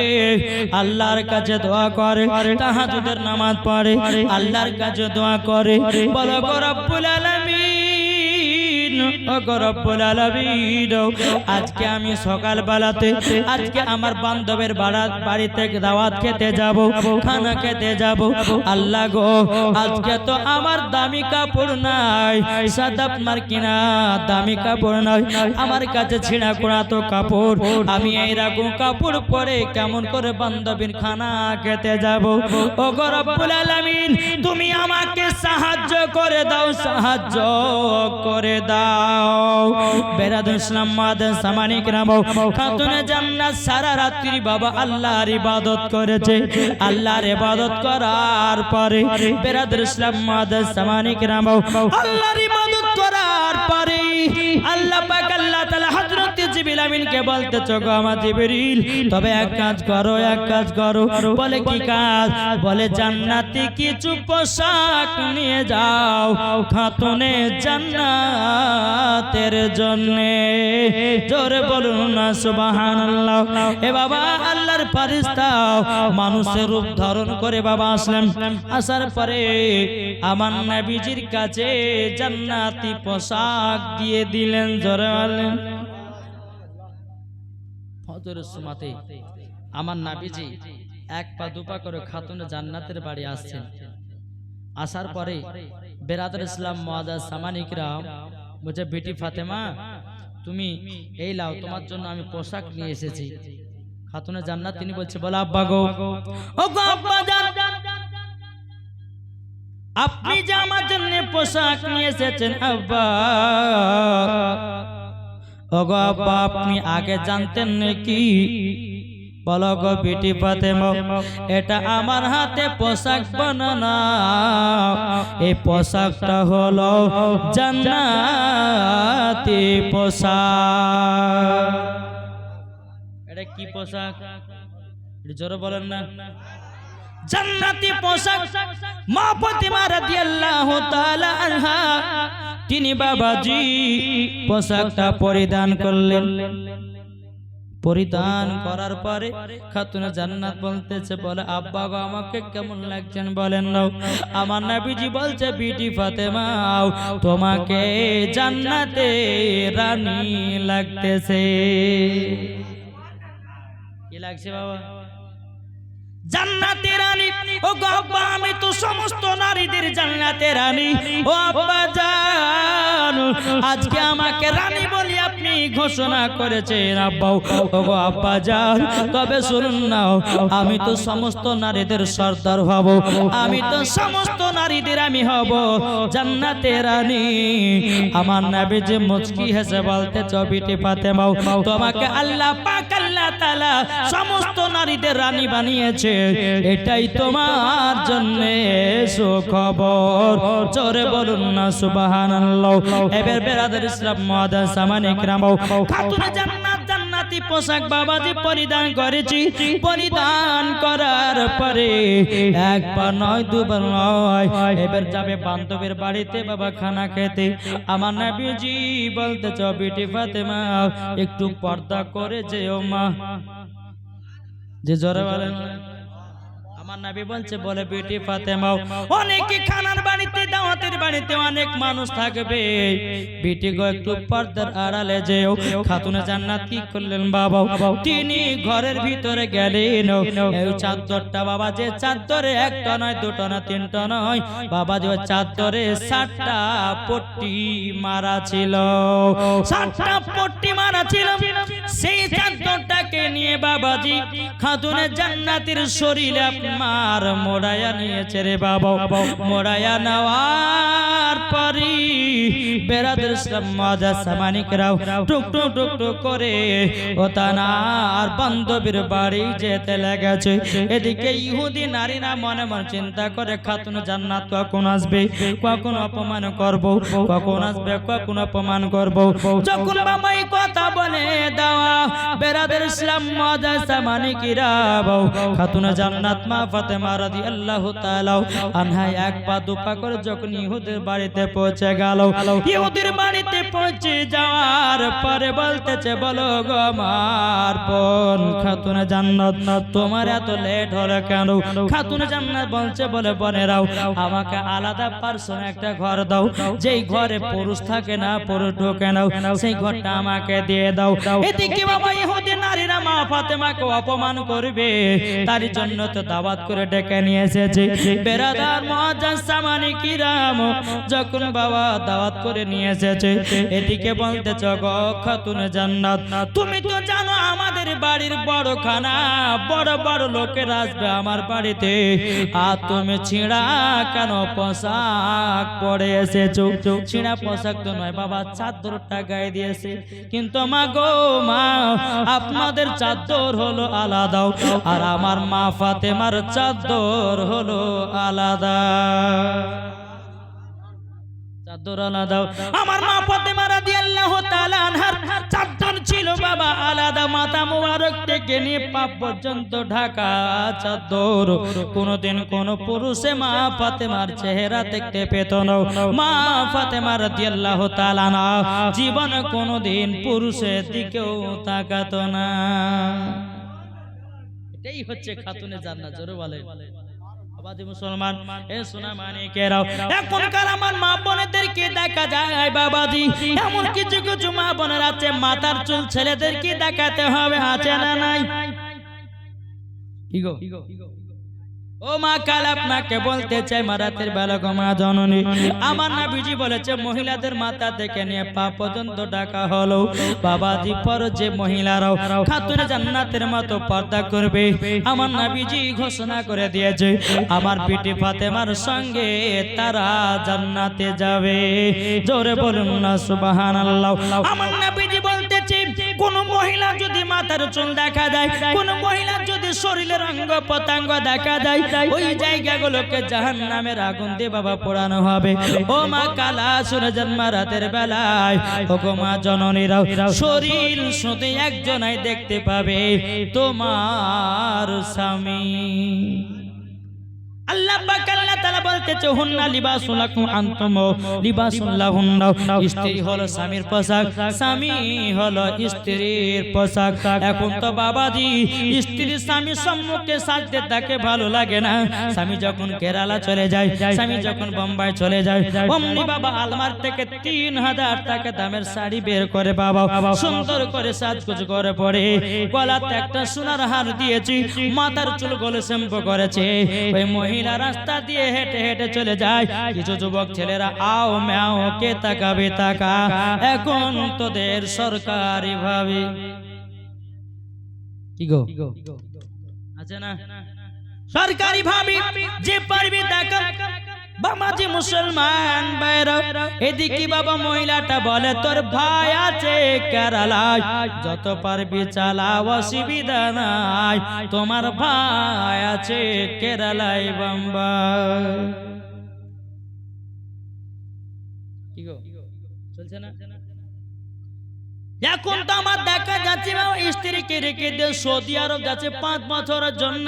আল্লাহর কাছে দোয়া করে, তাহাজ্জুদের নামাজ পড়ে, আল্লাহর কাছে দোয়া করে। বলো গো রব্বুল আলামিন, ওগো রব্বুল আলামিন, আজকে আমি সকাল বেলাতে আজকে আমার বান্ধবের বাড়িতে দাওয়াত খেতে যাব, খানা খেতে যাব। আল্লাহ গো, আজকে তো আমার দামি কাপড় নাই, সাদা আপনার কিনা দামি কাপড় নাই, আমার কাছে ছিঁড়া কোড়া তো কাপড়, আমি এইরকম কাপড় পরে কেমন করে বান্ধবীর খানা খেতে যাব? ওগো রব্বুল আলামিন, তুমি আমাকে সাহায্য করে দাও, সাহায্য করে দাও। যাও। বেরাদুল ইসলাম মাদান সামানিক রাম, খাতুনে জান্নাত সারা রাত্রি বাবা আল্লাহর ইবাদত করেছে। আল্লাহর ইবাদত করার পরে বেরাদুল ইসলাম মাদান সামানিক রাম, আল্লাহর ইবাদত করার পরে আল্লাহ পাক আল্লাহ তাআলা হযরত জিবরিল আমিনকে বলতেছে, গো আমার জিবরিল, তবে এক কাজ করো, এক কাজ করো। বলে কি কাজ? বলে জান্নাতি কিছু পোশাক নিয়ে যাও খাতুনে জান্নাতের জন্য। জোরে বলুন না সুবহানাল্লাহ। এ বাবা আল্লাহর ফেরেশতা মানুষের রূপ ধারণ করে বাবা আসলেন। আসার পরে আমার নবীজির কাছে জান্নাতি পোশাক দিয়ে দিলেন। জোরে বলেন। ফজরের সময়তে আমার নবীজি এক পা দুপা করে খাতুনে জান্নাতের বাড়ি আসছেন। আসার পরে বেরাদর ইসলাম মুআজ্জাজ সামানিকরাম বলছে, বেটি ফাতেমা, তুমি এই লাও, তোমার জন্য আমি পোশাক নিয়ে এসেছি খাতুনে জান্নাত। তিনি বলছে, বলো আব্বা গো, ও গো আব্বা জান, আপনি যে আমার জন্য পোশাক নিয়ে এসেছেন আব্বা, ও গো আব্বা, আপনি আগে জানতেন নাকি? বলো গো বেটি ফাতেমা, এটা আমার হাতে পোশাক বানানো, এই পোশাকটা হলো জান্নাতি পোশাক। এটা কি পোশাক? জোরে বলেন না। জান্নাতি পোশাক। মা ফাতেমা রাদিয়াল্লাহু তাআলা আনহা তিনি বাবাজি পোশাকটা পরিধান করলেন। পরিধান করার পরে খাতুনে জান্নাত বলতেছে, বলে আব্বা গো, আমাকে কেমন লাগছেন বলেন না। আমার নবীজি বলছে, বিটি ফাতেমা, তোমাকে জান্নাতে রানী লাগতেছে। কি লাগছে বাবা? জান্নাতে রানী। ও গো আব্বা, আমি তো সমস্ত নারীদের জান্নাতে রানী। ও আব্বা জান, আজকে আমাকে রানী বলি আপনি ঘোষণা করেছেন আব্বা। ও গো আব্বা জান, তবে শুনুন না, আমি তো সমস্ত নারীদের সর্দার হব, আমি তো সমস্ত নারীদের আমি হব জান্নাতে রানী। আমার নবীজি মুচকি হেসে বলতে, বিটি ফাতেমা, তোমাকে আল্লাহ পাক আল্লাহ তাআলা সমস্ত নারীদের রানী বানিয়েছে, এটাই তোমার জন্য সুখবর। জোরে বলুন না সুবহানাল্লাহ। এবার বেরাদর ইসলাম মুআজ্জাজ সামানিকরাম, খাতুনে জান্নাত জান্নাতি পোশাক বাবাজি পরিধান করেছি। পরিধান করার পরে একবার নয় দুবার নয়, এবার যাবে বান্ধবীর বাড়িতে বাবা খানা খেতে। আমার নবীজি বলতেছ, বিটি ফাতেমা, একটু পর্দা করে যেও মা। যে জোরে বলেন। আমার নবী বলছে, বলে বেটি ফাতেমা, অনেকে খানার বাড়িতে দাওয়াতের বাড়িতে অনেক মানুষ থাকবে, বেটি গো একটু পর্দার আড়ালে যেও। খাতুনে জান্নাত কি করলেন বাবা? তিনি ঘরের ভিতরে গেলেন। এই চাদরটা বাবা, যে চাদরে একটা নয় দুটো না তিনটা নয় বাবা, যে চাদরে 7টা পট্টি মারা ছিল, 7টা পট্টি মারা ছিল। সেই চাদরটাকে নিয়ে বাবাজি খাতুনে জান্নাতের শরীরে আপনার মোড়ায়া নিয়েছে রে বাবা। মোড়ায়া নেওয়ার পরে বেরাদর ইসলাম মুআজ্জাজ সামানিকরাম টুক টুক টুক টুক করে ও তানার বান্ধবীর বাড়ি যেতে লেগেছে। এদিকে ইহুদি নারীরা মনে মনে চিন্তা করে, খাতুনে জান্নাত কখন আসবে, কখন অপমান করব, কখন আসবে, কখন অপমান করব। যখন বাবা এই কথা বলে দেওয়া, বেরাদর ইসলাম মুআজ্জাজ সামানিকরাম খাতুনে জান্নাত মা ফাতেমা রাদিয়াল্লাহু তাআলা আনহা এক পা দুপা করে যখন ইহুদির বাড়িতে পৌঁছে গেল, ইহুদির বাড়িতে পৌঁছে যাওয়ার পরে বলতেছে, বলো গো আমার বোন খাতুনে জান্নাত, তোমার এত লেট হলো কেন? খাতুনে জান্নাত বলছে, বলে বোনেরাও, আমাকে আলাদা পার্সোনাল একটা ঘর দাও, যেই ঘরে পুরুষ থাকে না, পুরুষ ঢোকে না, সেই ঘরটা আমাকে দিয়ে দাও। এদিকে বাবা ইহুদি নারীরা মা ফাতেমাকে অপমান করবে তার জন্য তো দাওয়াত করে ডেকে নিয়ে এসেছে। বেরাদার মুআজ্জাজ সামানি কিরাম যখন বাবা দাওয়াত করে নিয়ে এসেছে, এদিকে বলতেছে গো খাতুনে জান্নাত, তুমি তো জানো আমাদের বাড়ির বড় খানা, বড় বড় লোকের আসবে আমার বাড়িতে, আর তুমি ছিঁড়া কেন পোশাক পরে এসেছো? ছিঁড়া পোশাক তো নয় বাবা, চাদরটা গায়ে দিয়েছে, কিন্তু মা গো মা আপনাদের চাদর হলো আলাদা আর আমার মা ফাতেমার চাদর হলো আলাদা। চাদর আলাদা, আমার মা ফাতেমা রাদিয়াল্লাহু তাআলা আনহার চাদর ছিল বাবা আলাদা, মাথা মোবারক থেকে নিয়ে পা পর্যন্ত ঢাকা চাদর। কোনদিন কোন পুরুষে মা ফাতেমার চেহারা দেখতে পেত না। মা ফাতেমা রাদিয়াল্লাহু তাআলা আনহা জীবনে কোনদিন পুরুষের দিকেও তাকাতো না। এটাই হচ্ছে খাতুনে জান্নাত। জোরে বলে মুসলমান, এ সোনা মানিকেরাও, এখনকার আমার মা বোনেদেরকে দেখা যায় বাবাজি, এমন কিছু কিছু মা বোনের আছে মাথার চুল ছেলেদেরকে দেখাতে হবে, আছে না নাই? কি গো ও মা কাল আপনাকে বলতে চাই মারাতের বেলা গো মা জননী, আমার নবীজি বলেছে মহিলাদের মাথা থেকে নিয়ে পা পর্যন্ত ঢাকা হলো বাবাজি, পর যে মহিলারাও খাতুনে জান্নাতের মতো পর্দা করবে আমার নবীজি ঘোষণা করে দিয়েছে আমার বিটি ফাতেমার সঙ্গে তারা জান্নাতে যাবে। জোরে বলুন না সুবহানাল্লাহ। আমার নবীজি বলতেছে কোন মহিলা যদি মাথার চুল দেখা যায়, কোন মহিলা যদি শরীরের অঙ্গ প্রত্যঙ্গ দেখা যায়, ওই জায়গাগুলোকে জাহান্নামের আগুন দিয়ে বাবা পোড়ানো হবে। ও মা কালা শুনে জন্মা রাতের বেলায় ও গো মা জননীরাও, শরীর শুধু একজনাই দেখতে পাবে, তোমার স্বামী। আল্লাহ পাক আল্লাহ তাআলা বলতেছে হুন্না লিবাসুল লাকুম আনতুম লিবাসুল লাহুন্না, স্ত্রী হলো স্বামীর পোশাক, স্বামী হলো স্ত্রীর পোশাক। এখন তো বাবাজি স্ত্রী স্বামী সম্মুখে সাজতে তাকে ভালো লাগে না, স্বামী যখন কেরালা চলে যায়, স্বামী যখন বোম্বাই চলে যায়, অমনি বাবা আলমার থেকে 3000 টাকা দামের শাড়ি বের করে বাবা সুন্দর করে সাজগোজ করে পরে, গলাতে একটা সোনার হার দিয়েছি, মাথার চুল গোল শ্যাম্পু করেছে, ওই মহিলা রাস্তা দিয়ে হেঁটে হেঁটে চলে যায়। কিছু যুবক ছেলেরা আও ম্যাও কে তাকাবে তাকা, এখন তোদের সরকারি ভাবে কি গো আছে না সরকারি ভাবে যে পারবি তাকা বাবাজি মুসলমান ভাইরা। এদিকে বাবা মহিলাটা বলে তোর ভাই আছে কেরালায়, যত পারবি চালা অসুবিধা নাই, তোমার ভাই আছে কেরালায় বোম্বাই। কি গো চলছে না? এখন তো আমার দেখা যাচ্ছে স্ত্রীকে রেখে দিয়ে সৌদি আরব যাচ্ছে 5 বছরের জন্য।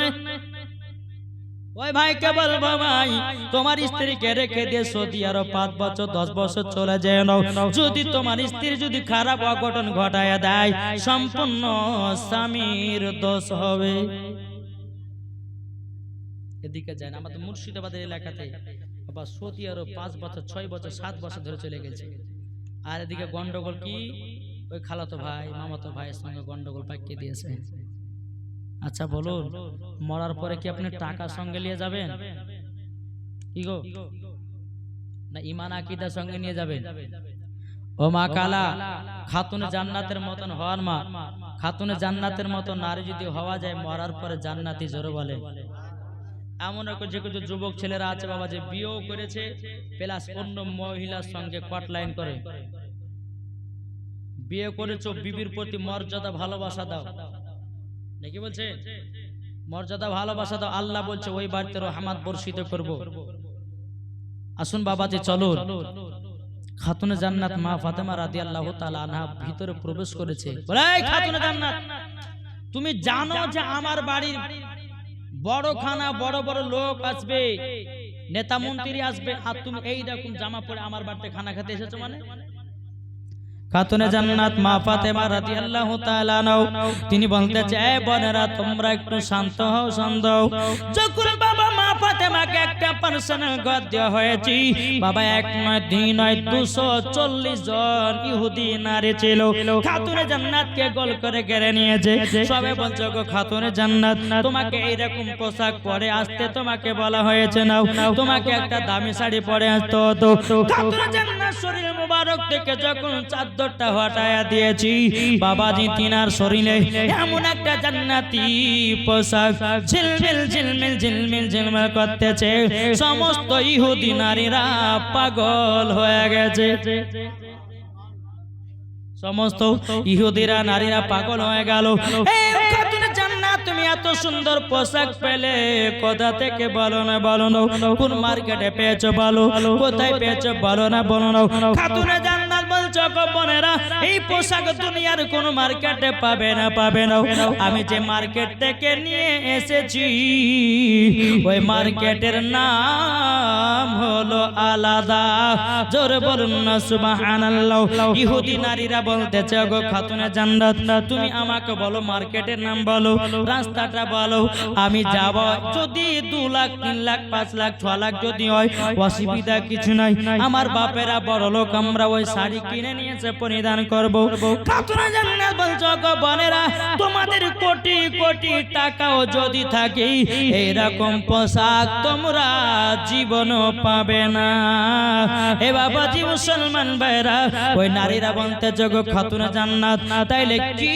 ওই ভাই কে বলবো ভাই তোমার স্ত্রীকে রেখে দিয়ে সৌদি আরব 5 বছর 10 বছর চলে যায় না, যদি তোমার স্ত্রী যদি খারাপ অঘটন ঘটায় দেয় সম্পূর্ণ স্বামীর দোষ হবে। এদিকে যায় না আমাদের মুর্শিদাবাদের এলাকাতে বাবা সৌদি আরব 5 বছর 6 বছর 7 বছর ধরে চলে গেছে, আর এদিকে গন্ডগোল কি ওই খালাতো ভাই মামাতো ভাইয়ের সঙ্গে গন্ডগোল পাকিয়ে দিয়েছে। আচ্ছা বলুন মরার পরে কি আপনি টাকা সঙ্গে নিয়ে যাবেন কি গো, না ঈমান আকীদা সঙ্গে নিয়ে যাবেন? ও মা কালা, খাতুনে জান্নাতের মতন হওয়ার মা, খাতুনে জান্নাতের মতো নারী যদি হওয়া যায় মরার পরে জান্নাতি। জোরে বলে। এমন যে কিছু যুবক ছেলেরা আছে বাবা যে বিয়েও করেছে প্লাস অন্য মহিলার সঙ্গে কট লাইন করে, বিয়ে করেছো বিবির প্রতি মর্যাদা ভালোবাসা দাও, নাকি বলছে মর্যাদা ভালোবাসা দাও, আল্লাহ বলছে ওই বাড়িতে রহমত বর্ষিত করব। আসুন বাবাজি চলুন, খাতুনে জান্নাত মা ফাতেমা রাদিয়াল্লাহু তাআলা আনহা ভিতরে প্রবেশ করেছে। বলে এই খাতুনে জান্নাত, তুমি জানো যে আমার বাড়ির বড় খানা বড় বড় লোক আসবে, নেতা মন্ত্রী আসবে, আর তুমি এই রকম জামা পরে আমার বাড়িতে খানা খেতে এসেছো? মানে খাতুনে জান্নাত মা ফাতেমা রাদিয়াল্লাহু তাআলা আনহা তিনি বলতে চায় বোনেরা তোমরা একটু শান্ত হও, শান্ত হও। যখন বাবা মা ফাতেমাকে একটা পার্সোনাল ঘর দেওয়া হয়েছে বাবা। 1 নয় 2 নয় 240 জন ইহুদি নারী ছিল। খাতুনে জান্নাতকে গোল করে ঘিরে নিয়েছে। সবাই বলছে গো খাতুনে জান্নাত, তোমাকে এইরকম পোশাক পরে আসতে তোমাকে বলা হয়েছে না, তোমাকে একটা দামি শাড়ি পরে আসতে হতো। খাতুনে জান্নাত শরীর মুবারক থেকে যখন চাদরটা হটায়া দিয়েছি বাবাজি, তিনার শরীরে এমন একটা জান্নাতি পোশাক ঝিলমিল ঝিলমিল ঝিলমিল ঝিলমিল করতেছে, সমস্ত ইহুদি নারীরা পাগল হয়ে গেছে। সমস্ত ইহুদিরা নারীরা পাগল হয়ে গেল। খাতুনে জান্নাত, তুমি এত সুন্দর পোশাক পেলে কোথা থেকে বলো না, বলো না। কোন মার্কেটে পেয়েছো বলো, কোথায় পেয়েছো বলো না, বলো না। খাতুনে জান্নাত বলছো গো বোনেরা, এই পোশাক দুনিয়ার কোন মার্কেটে পাবে না, পাবে না। আমি যে মার্কেট থেকে নিয়ে এসেছি ওই মার্কেটের নাম হলো আলাদা। জোরে বলুন না সুবহানাল্লাহ। ইহুদি নারীরা বলতেছে গো খাতুনে জান্নাত, তুমি আমাকে বলো মার্কেটের নাম বলো, রাস্তাটা বলো, আমি যাব। যদি 2 লাখ 3 লাখ 5 লাখ 6 লাখ যদি হয় অসুবিধা কিছু নাই, আমার বাপেরা বড় লোক, আমরা ওই শাড়ি কিনে নিয়েছে পরিধান করব। খাতুনে জান্নাত বলছো গো বোনেরা, তোমাদের কোটি কোটি টাকাও যদি থাকে এইরকম পোশাক তোমরা জীবনও পাবে না। এ বাবাজি মুসলমান ভাইরা, ওই নারীরা বলতেছে গো খাতুনে জান্নাত, তাইলে কি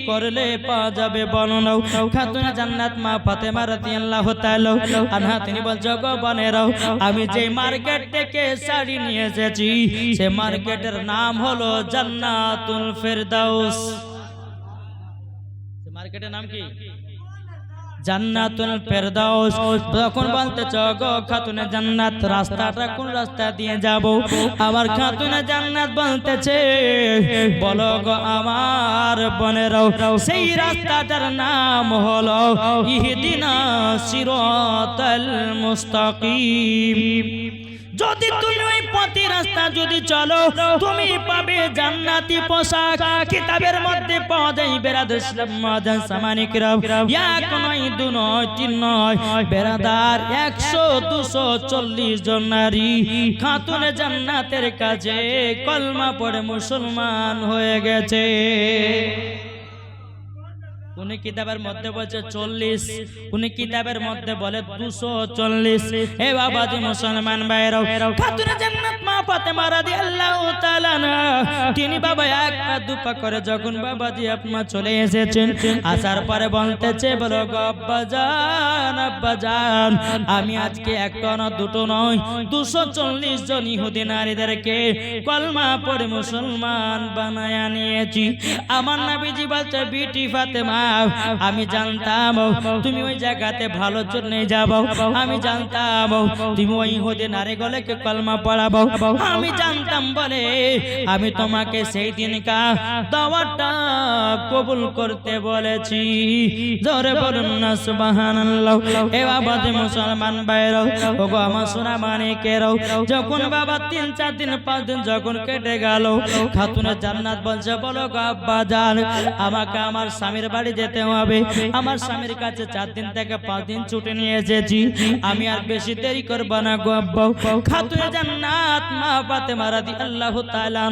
করলে পাওয়া যাবে বলো না। খাতুনে জান্নাত মা ফাতেমা রাদিয়াল্লাহু তাআলা আনহা তিনি বলছো গো বোনেরা, আমি যে মার্কেট থেকে শাড়ি নিয়ে এসেছি সে মার্কেটের নাম হলো জান্নাতুল ফেরদাউস। মার্কেটের নাম কি? জান্নাতুল ফেরদাউস। তখন বলতেছ গো খাতুনে জান্নাত, রাস্তাটা কোন রাস্তা দিয়ে যাব? আবার খাতুনে জান্নাত বলতেছে বলো গো আমার বোনেরাও, সেই রাস্তাটার নাম হলো ইহদিনাস সিরাতাল মুস্তাকিম। যদি তুমি ওই পথে রাস্তা যদি চলো তুমি পাবে জান্নাতি পোশাক। কিতাবের মধ্যে পাওয়া যায় বেরাদার ইসলাম মাদান সামানিকরাম, 1 নয় 2 নয় 3 নয় বেরাদার 100 240 জন নারী খাতুনে জান্নাতের কাছে কলমা পড়ে মুসলমান হয়ে গেছে। উনি কিতাবের মধ্যে বলছে 40, উনি কিতাবের মধ্যে বলে 240। হে বাবাজি মুসলমান ভাইরাও, খাতুনে জান্নাত মা ফাতেমা রাদিয়াল্লাহু তাআলা তিনি বাবা 1 পা 2 পা করে যখন বাবাজি আপনা চলে এসেছেন, আসার পরে বলতেছে বলো গো আব্বাজান, আব্বাজান, আমি আজকে 1টা না 2টো নয় 240 জন ইহুদি নারীদেরকে কলমা পড়ে মুসলমান বানায়া নিয়েছি। আমার নবীজি বলছে বিটি ফাতেমা, আমি জানতাম তুমি ওই জায়গাতে ভালো জন্য যাবো, আমি জানতাম তুমি ওই ইহুদি নারীগুলোকে কলমা পড়াবো, আমি জানতাম বলে আমি তোমাকে সেই দিনকা দাওয়াতটা কবুল করতে বলেছি। জোরে বলুন না সুবহানাল্লাহ। এ বাবাজি মুসলমান ভাইরাও, ওগো আমার সোনা মানিকেরাও, যখন বাবা 3 4 দিন 5 দিন যখন কেটে গেল, খাতুনে জান্নাত বলছে বলো গো আব্বাজান, আমাকে আমার স্বামীর বাড়ি যেতে হবে, আমার স্বামীর কাছে 4 দিন থেকে 5 দিন ছুটি নিয়ে এসেছি, আমি আর বেশি দেরি করব না গো আব্বা। খাতুনে জান্নাত মা ফাতেমা রাদিয়াল্লাহু তাআলা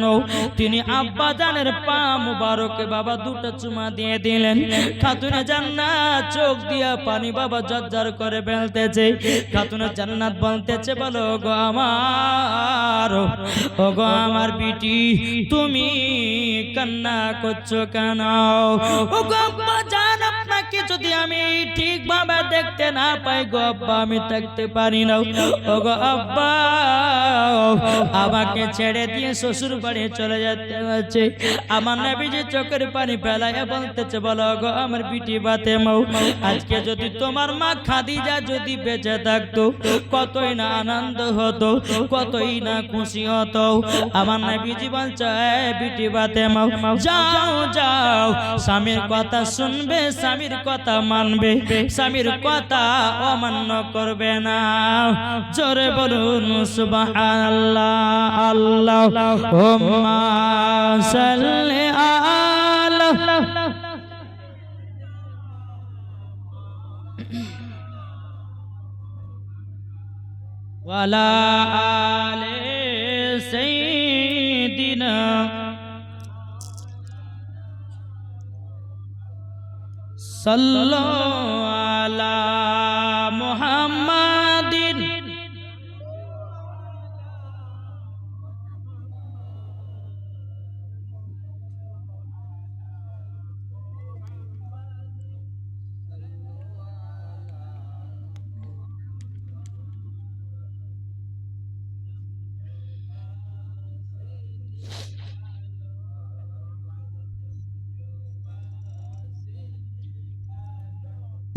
তিনি আব্বাজানের পা মুবারকে বাবা 2টা চুমা দিয়ে দিলেন। খাতুনে জান্নাত চোখ দিয়া পানি বাবা ঝরঝর করে ফেলতেছে। খাতুনে জান্নাত বলতেছে বলো গো আমার, ও গো আমার বিটি, তুমি কান্না করছো কেন? ও গো আব্বাজান, আপনাকে যদি আমি ঠিকভাবে দেখতে না পাই গো আব্বা, আমি থাকতে পারি না। ও গো আব্বা, আমাকে ছেড়ে দিয়ে শ্বশুর বাড়ি চলে যেতে হচ্ছে। আমার নবীজি চোখের পানি ফেলায় বলতেছে বলো গো আমার বিটি ফাতেমা, আজকে যদি তোমার মা খাদিজা যদি বেঁচে থাকতো কতই না আনন্দ হতো, কতই না খুশি হতো। আমার নবীজি বলছে বিটি ফাতেমা, যাও যাও, স্বামীর কথা শুনবে, স্বামীর কথা মানবে, স্বামীর কথা অমান্য করবে না। জোরে বলুন সুবহানাল্লাহ। আল্লাহুম্মা সাল্লি আলা। وعلى آل سيدنا صلوا على محمد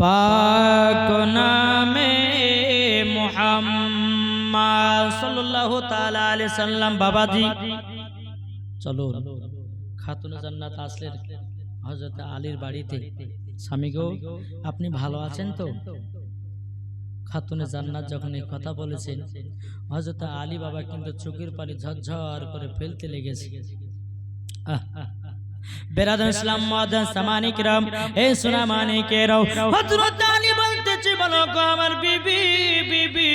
पाक नामे मुहम्मद सल्लल्लाहु ताला अलैहि वसल्लम। बाबा जी चलो খাতুনে জান্নাত আসলেন হযরত আলীর বাড়িতে। স্বামী গো আপনি ভালো আছেন তো? খাতুনে জান্নাত যখন এই কথা বলেছেন হযরত আলী বাবা কিন্তু চোখের পানি ঝরঝর করে ফেলতে লেগেছে। বেরাদার ইসলাম মুআজ্জাজ সামানি কিরাম, এ সোনা মানিকেরাও, হযরত আলী বলতেছে বলো গো আমার বিবি, বিবি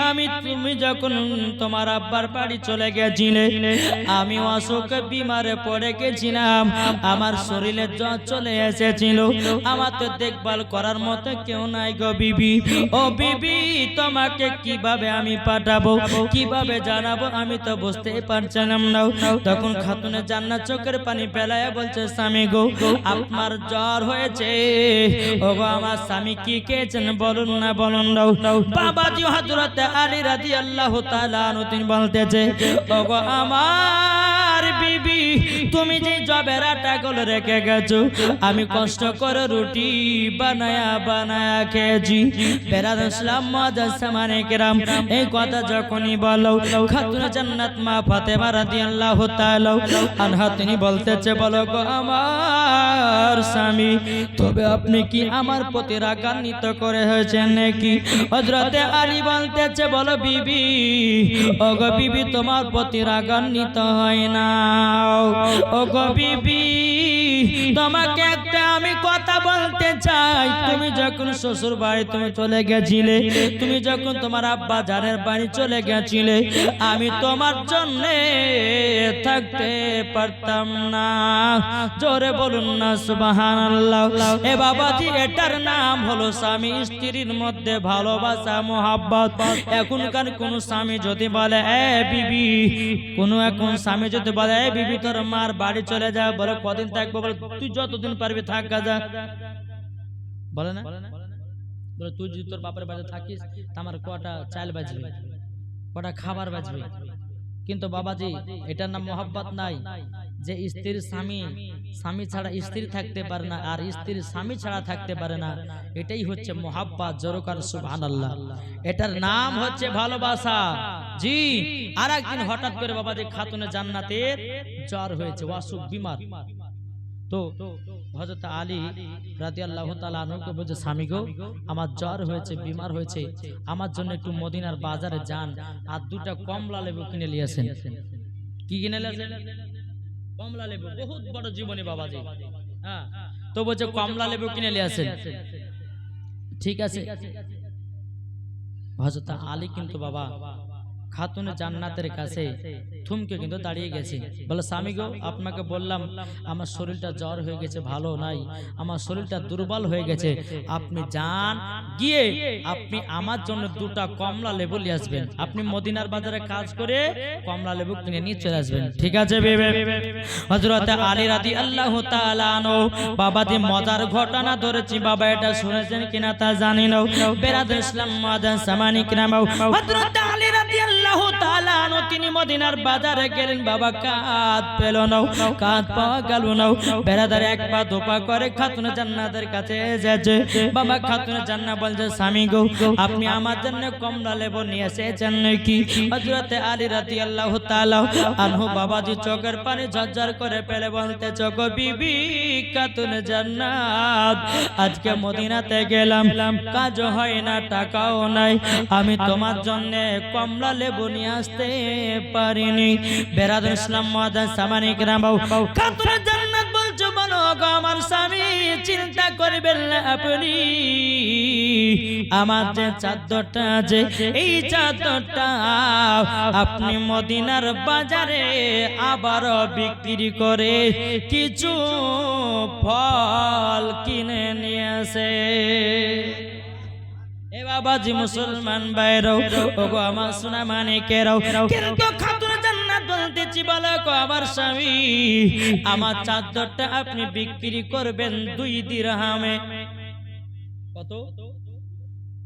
আমি তুমি যখন তোমার আব্বার বাড়ি চলে গেছিলে আমি অসুখ বিমারে পড়ে গেছিলাম, আমার শরীরে জ্বর চলে এসেছিল, আমার তো দেখভাল করার মতো কেউ নাই গো বিবি। ও বিবি তোমাকে কিভাবে আমি পাঠাবো, কিভাবে জানাবো আমি তো বুঝতেই পারছিলাম না। তখন খাতুনে জান্নাত চোখের পানি ফেলায় বলছে স্বামী গো আপনার জ্বর হয়েছে। ও গো আমার স্বামী কি খেয়েছেন বলুন না, বলুন দাও। বাবাজি হযরত আলী রাদিয়াল্লাহু তাআলা আনহু তিনি বলতেছে ও গো আমার বিবি তুমি যে জবের আটাগুলো রেখে গেছো আমি কষ্ট করে রুটি বানায়া বানায়া খেয়েছি। বেরাদার ইসলাম মুআজ্জাজ সামানে কিরাম, এই কথা যখনই বলো খাতুনে জান্নাত মা ফাতেমা রাদিয়াল্লাহু তাআলা আনহা তিনি বলতেছে বলো গো আমার স্বামী তবে আপনি কি আমার প্রতি রাগান্বিত করে হয়েছেন নাকি? হযরত আলী বলতেছে বলো বিবি, ও গো বিবি তোমার প্রতি রাগান্বিত হয় না। ও গো বিবি তোমাকে একটা আমি কথা বলতে চাই, তুমি যখন শ্বশুর বাড়ি তুমি চলে গেছিলে, তুমি যখন তোমার আব্বা জানের বাড়ি চলে গেছিলে আমি তোমার জন্য থাকতে পারতাম না। জোরে বলুন না সুবহানাল্লাহ। এ বাবাজি এটার নাম হলো স্বামী স্ত্রীর মধ্যে ভালোবাসা মোহাব্বত। এখনকার কোন স্বামী যদি বলে এ বিবি, কোন এখন স্বামী যদি বলে এ বিবি তোর মার বাড়ি চলে যা, বলে কদিন থাকবো, বলে তুই যতদিন পারবি থাক যা, বলে না? বলে তুই যদি তোর বাপের বাড়িতে থাকিস আমার কটা চাল বাজবে, কটা খাবার বাজবে। কিন্তু বাবাজি এটার নাম মোহাব্বত নাই, যে স্ত্রীর স্বামী স্বামী ছাড়া স্ত্রী থাকতে পারে না আর স্ত্রীর স্বামী ছাড়া থাকতে পারে না, এটাই হচ্ছে মোহাব্বত। জোরকার সুবহানাল্লাহ। এটার নাম হচ্ছে ভালোবাসা। জি আর একদিন হঠাৎ করে বাবাজি খাতুনে জান্নাতের জ্বর হয়েছে, অসুখ বিমার। তো হযরত আলী রাদিয়াল্লাহু তাআলা আনহুকে বলছে স্বামী গো আমার জ্বর হয়েছে, বিমার হয়েছে, আমার জন্য একটু মদিনার বাজারে যান আর দুটা কমলা লেবু কিনে নিয়ে আসেন। কি কিনে নিয়ে আসেন? কমলা লেবু। বহুত বড় জীবনী বাবাজি। হ্যাঁ তো বলছে কমলা লেবু কিনে নিয়ে আসেন। ঠিক আছে। হযরত আলী কিন্তু বাবা খাতুনে জান্নাতের কাছে থমকে কিন্তু দাঁড়িয়ে গেছে, বলে স্বামী গো আপনাকে বললাম আমার শরীরটা জ্বর হয়ে গেছে, ভালো নাই, আমার শরীরটা দুর্বল হয়ে গেছে, আপনি যান গিয়ে আপনি আমার জন্য দুটা কমলা লেবু নিয়ে আসবেন, আপনি মদিনার বাজারে কাজ করে কমলা লেবু কিনে নিয়ে চলে আসবেন। ঠিক আছে বেবে। হযরত আলী রাদিয়াল্লাহু তাআলা আনহু বাবাজি মজার ঘটনা ধরেছি বাবা, এটা শুনেছেন কিনা তা জানি না। বেরাদার ইসলাম মুআজ্জাজ সামানি কিরাম, হযরত আলী রাদিয়াল্লাহু তাআলা আনহু তিনি মদিনার বাজারে গেলেন বাবা, কাঁধ পেল না, কাঁধ পাওয়া গেল না। বেরাদার এক পা দোপা করে খাতুনে জান্নাতের কাছে এসেছে বাবা। খাতুনে জান্নাত বলছে স্বামী গো আপনি আমার জন্য কমলা লেবু নিয়ে এসেছেন নাকি? হযরত আলী রাদিয়াল্লাহু তাআলা আনহু বাবাজি চোখের পানি ঝরঝর করে ফেলে বলতে চোখ বিবি খাতুনে জান্নাত আজকে মদিনাতে গেলাম, কাজ হয় না, টাকাও নাই, আমি তোমার জন্য কমলা লেবু নিয়ে আসতে পারিনি। বেরাদার ইসলাম মুআজ্জাজ সামানি কিরাম, খাতুনে জান্নাত বলছো বলো গো আমার স্বামী চিন্তা করবেন না আপনি, আমার যে চাদরটা আছে এই চাদরটা আপনি মদিনার বাজারে আবারও বিক্রি করে কিছু ফল কিনে নিয়ে আসে। এ বাবাজি মুসলমান ভাইরাও, ওগো আমার সোনা মানিকেরাও, কিন্তু খাতুন জান্নাত বলতেছি, বলো গো আমার স্বামী, আমার চাদরটা আপনি বিক্রি করবেন 2 দিরহামে। কত?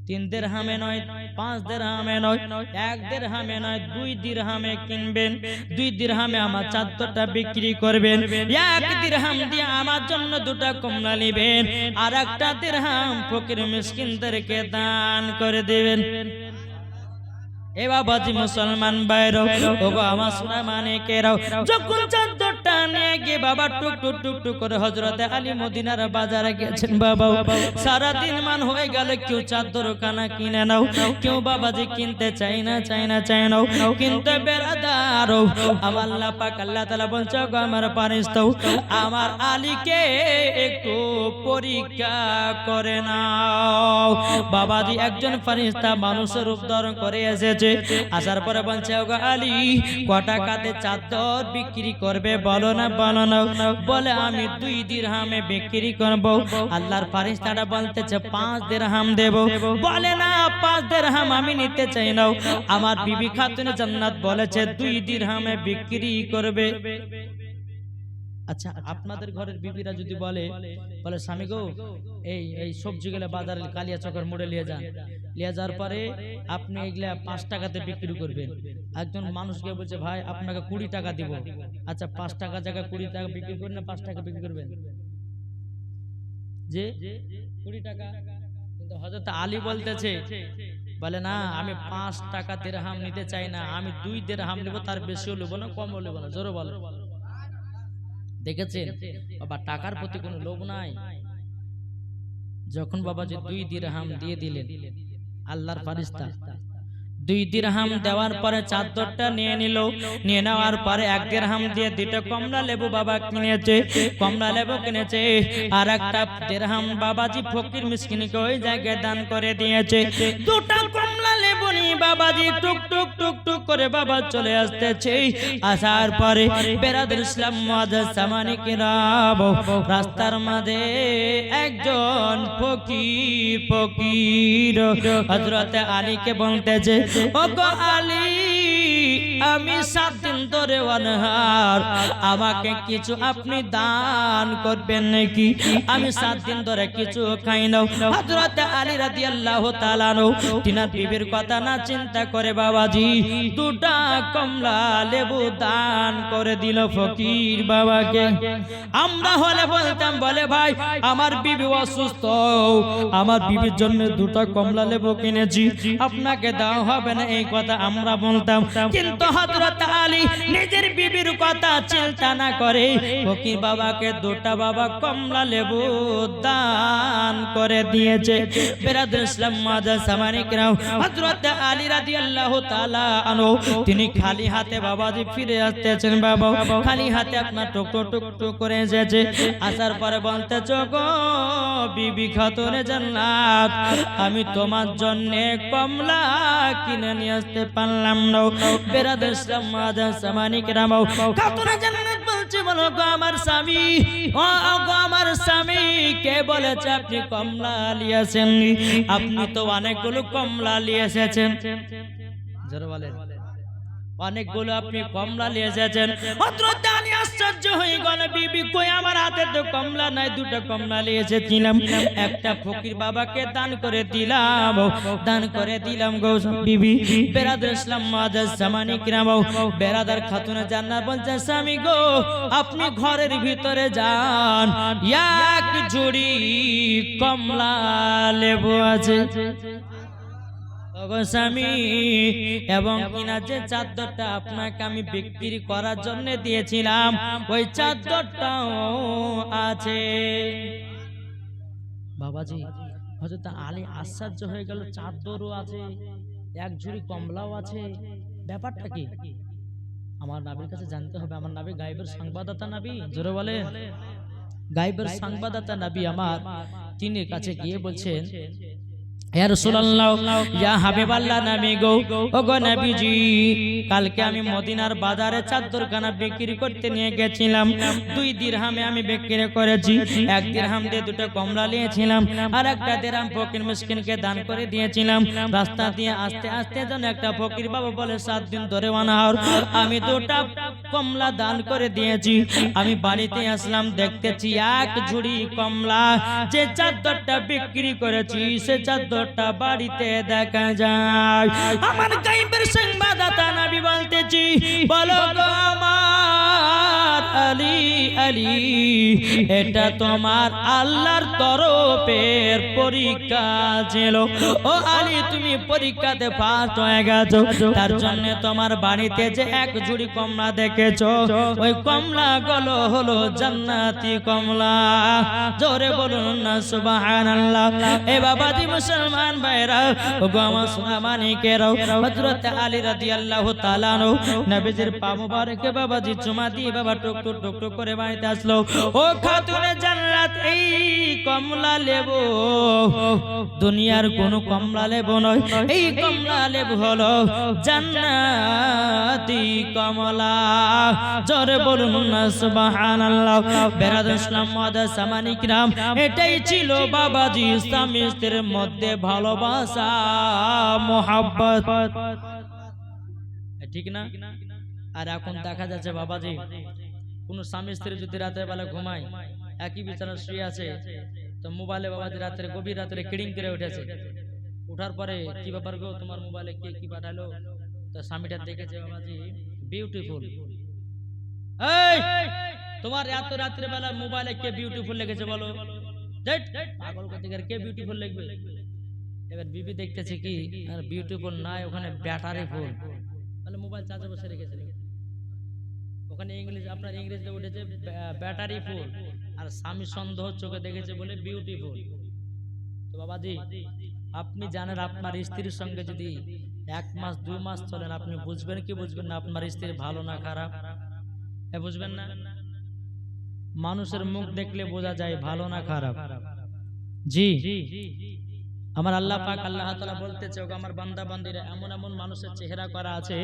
3 দিরহামে নয়, 5 দিরহামে নয়, 1 দিরহামে নয়, 2 দিরহামে কিনবেন। 2 দিরহামে আমার চাদরটা বিক্রি করবেন। 1 দিরহাম দিয়ে আমার জন্য 2টা কমলা নেবেন, আর 1টা দিরহাম ফকির মিসকিনদেরকে দান করে দেবেন। এ বাবাজি মুসলমান ভাইরাও, ওগো আমার সোনা মানিকেরাও, যখন চাদরটা নিয়ে গিয়ে বাবা টুক টুক টুক টুক করে হযরতে আলী মদিনার বাজারে গেছেন। বাবা সারা দিন মান হয়ে গেল, কেউ চাদর কানা কিনে নাও, কেউ বাবাজি কিনতে চাই না কিন্তু বেরাদার আমার আল্লাহ পাক আল্লাহ তাআলা বলছে, ওগো আমার ফেরেশতা, আমার আলীকে একটু পরীক্ষা করে নাও। বাবাজি একজন ফেরেশতা মানুষের রূপ ধারণ করে এসেছে, আসার পরে বলছে, ওগো আলী কত টাকাতে চাদর বিক্রি করবে বলো না। বলে আমি 2 দিরহামে বিক্রি করব। আল্লাহর ফেরেশতাটা বলতেছে 5 দিরহাম দেব। বলে না, 5 দিরহাম আমি নিতে চাই না, আমার বিবি খাতুনে জান্নাত বলেছে 2 দিরহামে বিক্রি করবে। আচ্ছা, আপনাদের ঘরের বিবিরা যদি বলে স্বামী গো এই সবজিগুলো বাজারে কালিয়া চকের মোড়ে নিয়ে যাওয়ার পরে আপনি এগুলা 5 টাকাতে বিক্রি করবেন। একজন মানুষকে বলছে, ভাই আপনাকে 20 টাকা দিব। আচ্ছা, 5 টাকা জায়গা 20 টাকা বিক্রি করবেন না 5 টাকা বিক্রি করবেন? যে 20 টাকা। কিন্তু হযরত আলী বলতেছে, বলে না, আমি 5 টাকা দিরহাম নিতে চাই না, আমি 2 দিরহাম নেব, তার বেশিও নেব না, কমও নেব না। জোরে বলো। দেখেছেন বাবা, টাকার প্রতি কোনো লোভ নাই। যখন বাবা যে 2 দিরহাম দিয়ে দিলেন, আল্লাহর ফেরেশতা 2 দিরহাম দেওয়ার পরে চাদরটা নিয়ে নিল। নিয়ে নেওয়ার পরে 1 দিরহাম দিয়ে 2টা কমলা লেবু বাবা কিনেছে, আর 1টা দিরহাম বাবাজি ফকির মিসকিনকে ওই জায়গায় দান করে দিয়েছে। 2টা কমলা লেবু নিয়ে বাবাজি টুক টুক টুক টুক করে বাবা চলে আসতেছে। আসার পরে বেরাদুল ইসলাম মুআজ্জাজ সামানি কিরাম, রাস্তার মাঝে একজন ফকির হযরত আলীকে বলতেছে, ওগো আলী, আমি 7 দিন ধরে অনাহার, আমাকে কিছু আপনি দান করবেন নাকি? আমি 7 দিন ধরে কিছু খাই না। হযরত আলী রাদিয়াল্লাহু তাআলা তিনার বিবির কথা না চিন্তা করে বাবাজি 2টা কমলা লেবু দান করে দিল ফকির বাবাকে। আমরা হলে বলতাম, বলে ভাই আমার বিবি অসুস্থ, আমার বিবির জন্য 2টা কমলা লেবু কিনেছি, আপনাকে দেওয়া হবে না, এই কথা আমরা বলতাম। কিন্তু হযরত আলী নিজের বিবির কথা চিন্তা না করে ফকির বাবাকে 2টা বাবা কমলা লেবু দান করে দিয়েছে। বেরাদুল ইসলাম মুআজ্জাজ সামানি কিরাম, হযরত আলী রাদিয়াল্লাহু তাআলা আনহু তিনি খালি হাতে বাবাজি ফিরে আসতেছেন। বাবা খালি হাতে আপনার টুক টুক টুক করে এসেছে। আসার পরে বলতেছে, গো বিবি খাতুনে জান্নাত, আমি তোমার জন্য কমলা কিনে নিয়ে আসতে পারলাম না। বেরাদুল ইসলাম মুআজ্জাজ সামানি কিরাম, খাতুনে জান্নাত বলছে, বলো গো আমার স্বামী, ও গো আমার স্বামী, কে বলেছে আপনি কমলা নিয়ে আসেন? আপনি তো অনেকগুলো কমলা নিয়ে এসেছেন। জোরে বলেন, অনেকগুলো আপনি কমলা নিয়ে এসেছেন। হযরত আলী আশ্চর্য হয়ে গেল, বিবি কই, আমার হাতে তো কমলা নাই, 2টা কমলা নিয়ে এসেছিলাম, একটা ফকির বাবাকে দান করে দিলাম গো বিবি। বেরাদুল ইসলাম মুআজ্জাজ সামানি কিরাম, বেরাদার খাতুনে জান্নাত বলছে, স্বামী গো আপনি ঘরের ভিতরে যান, 1 ঝুড়ি কমলা লেবু আছে স্বামী, এবং কিনা যে চাদরটা আপনাকে আমি বিক্রি করার জন্য দিয়েছিলাম ওই চাদরটাও আছে। বাবাজি হযরত আলী আশ্চর্য হয়ে গেল, চাদরও আছে, 1 ঝুড়ি কমলাও আছে, ব্যাপারটা কি? আমার নবীর কাছে জানতে হবে, আমার নবী গায়েবের সংবাদদাতা নবী। জোরে বলেন। গায়বের সংবাদদাতা নবী আমার তিনি কাছে গিয়ে বলছেন, ইয়া রাসূলুল্লাহ ইয়া হাবিবাল্লাহ নবী গো, ওগো নবীজি, কালকে আমি মদিনার বাজারে চাদরখানা বিক্রি করতে নিয়ে গেছিলাম। 2 দিরহামে আমি বিক্রি করেছি। 1 দিরহাম দিয়ে 2টা কমলা নিয়েছিলাম, আর 1টা দিরহাম ফকির মিসকিনকে দান করে দিয়েছিলাম। রাস্তা দিয়ে আস্তে আস্তে যেন একটা ফকির বাবা বলে 7 দিন ধরে অনাহার, আমি 2টা কমলা দান করে দিয়েছি। আমি বাড়িতে আসলাম, দেখতেছি 1 ঝুড়ি কমলা। যে চাদরটা বিক্রি করেছি সে চাদরটা বাড়িতে দেখা যায়। আমার গায়বের সংবাদদাতা নবী বলতেছি, বলো গো আমার আলী, আলী, এটা তোমার আল্লাহর তরফের পরীক্ষা ছিল। ও আলী, তুমি পরীক্ষাতে ফার্স্ট হয়ে গেছো, তার জন্য তোমার বাড়িতে যে 1 ঝুড়ি কমলা দেখেছো, ওই কমলা গুলো হলো জান্নাতি কমলা। জোরে বলুন না সুবহানাল্লাহ। এ বাবাজি মুসলমান ভাইরা, ওগো আমার সোনা মানিকেরাও, হযরত আলী রাদিয়াল্লাহু তাআলা আনহু নবীজির পা মুবারকে বাবাজি চুমা দিয়ে বাবা টুক টুক টুক টুক করে বাড়িতে আসলো। ও খাতুনে জান্নাত, এই কমলা লেবু দুনিয়ার কোন কমলা লেবু নয়, এই কমলা লেবু হলো জান্নাতি কমলা। জোরে বলুন না সুবহানাল্লাহ। বেরাদর ইসলাম মুআদ্দাস সামানিকরাম, এটাই ছিল বাবাজি স্বামী স্ত্রীর মধ্যে ভালোবাসা, মোহাব্বত, ঠিক না? আর এখন দেখা যাচ্ছে বাবাজি, কোন স্বামী স্ত্রী যদি রাতের বেলা ঘুমায়, একই বিছানা শুয়ে আছে, তো মোবাইলে বাবাজি রাতের গভীর রাত্রে কিড়িং করে উঠেছে। উঠার পরে কি ব্যাপার গো, তোমার মোবাইলে কে কি পাঠালো? তো স্বামীটা দেখেছে বাবাজি বিউটিফুল। এই তোমার এত রাত্রে বেলা মোবাইলে কে বিউটিফুল লেগেছে বলো? পাগল কোথাকার, কে বিউটিফুল লিখবে? এবার বিবি দেখতেছে কি আর বিউটিফুল নাই, ওখানে ব্যাটারি ফুল। তাহলে মোবাইল চার্জে বসে রেখেছে, ওখানে ইংলিশ, আপনার ইংরেজিতে উঠেছে ব্যাটারি ফুল, আর স্বামী সন্দেহ চোখে দেখেছে বলে বিউটিফুল। তো বাবাজি, আপনি জানেন আপনার স্ত্রীর সঙ্গে যদি 1 মাস 2 মাস চলেন, আপনি বুঝবেন কি বুঝবেন না আপনার স্ত্রী ভালো না খারাপ? বুঝবেন না? মানুষের মুখ দেখলে বোঝা যায় ভালো না খারাপ। জি, আমার আল্লাহ পাক আল্লাহ তাআলা বলতেছে, ওগো আমার বান্দা বান্দীরা, এমন এমন মানুষের চেহারা করা আছে,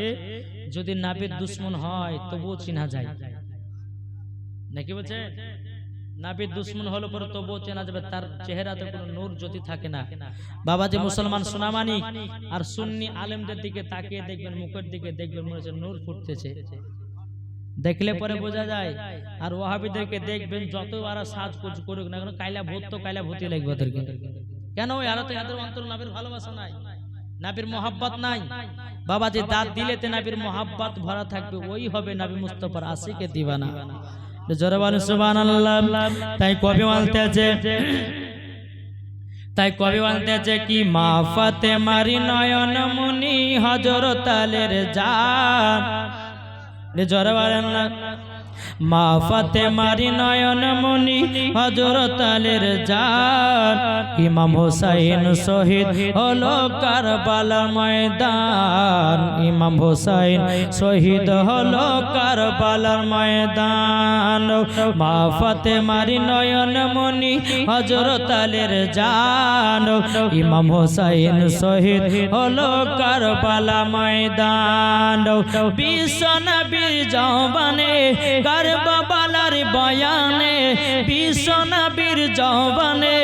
যদি নাবির দুশমন হয় তবুও চিনা যায়। নাকি বলছে? নাবির দুশমন হলো পরে তবুও চেনা যাবে, তার চেহারাতে কোনো নূর জ্যোতি থাকে না। বাবাজি মুসলমান সোনামানিক আর সুন্নি আলেমদের দিকে তাকিয়ে দেখবেন, মুখের দিকে দেখবেন, মনে হচ্ছে নূর ফুটতেছে, দেখলে পরে বোঝা যায়। আর ওয়াহাবিদেরকে দেখবেন, যত আর সাজগোজ করুক না কেন, কাইলা ভূত তো কাইলা ভূতই লাগবে ওদেরকে। কেন? এদের অন্তর নবীর ভালোবাসা নাই, নবীর মোহাব্বত নাই। বাবাজি দাঁত দিলেতে নবীর মোহাব্বত ভরা থাকবে, ওই হবে নবী মুস্তাফার আশিকে দিওয়ানা। জোরে বলেন সুবহানাল্লাহ। তাই কবি বলতেছে কি, মা ফাতেমার নয়ন মুনি হযরত আলীর জান। জোরে বলেন না। মা ফাতেমার নয়ন মুনি হযরত আলীর জান, ইমাম হুসাইন শহীদ হলো কারবালার ময়দান, ইমাম হুসাইন শহীদ হলো কারবালার ময়দান। মা ফাতেমার নয়ন মুনি হযরত আলীর জান, ইমাম হুসাইন শহীদ হলো কারবালা ময়দান। বিশ্ব নবীর জওয়ানে কারবালার বয়ানে, বিশ্ব নবীর জওয়ানে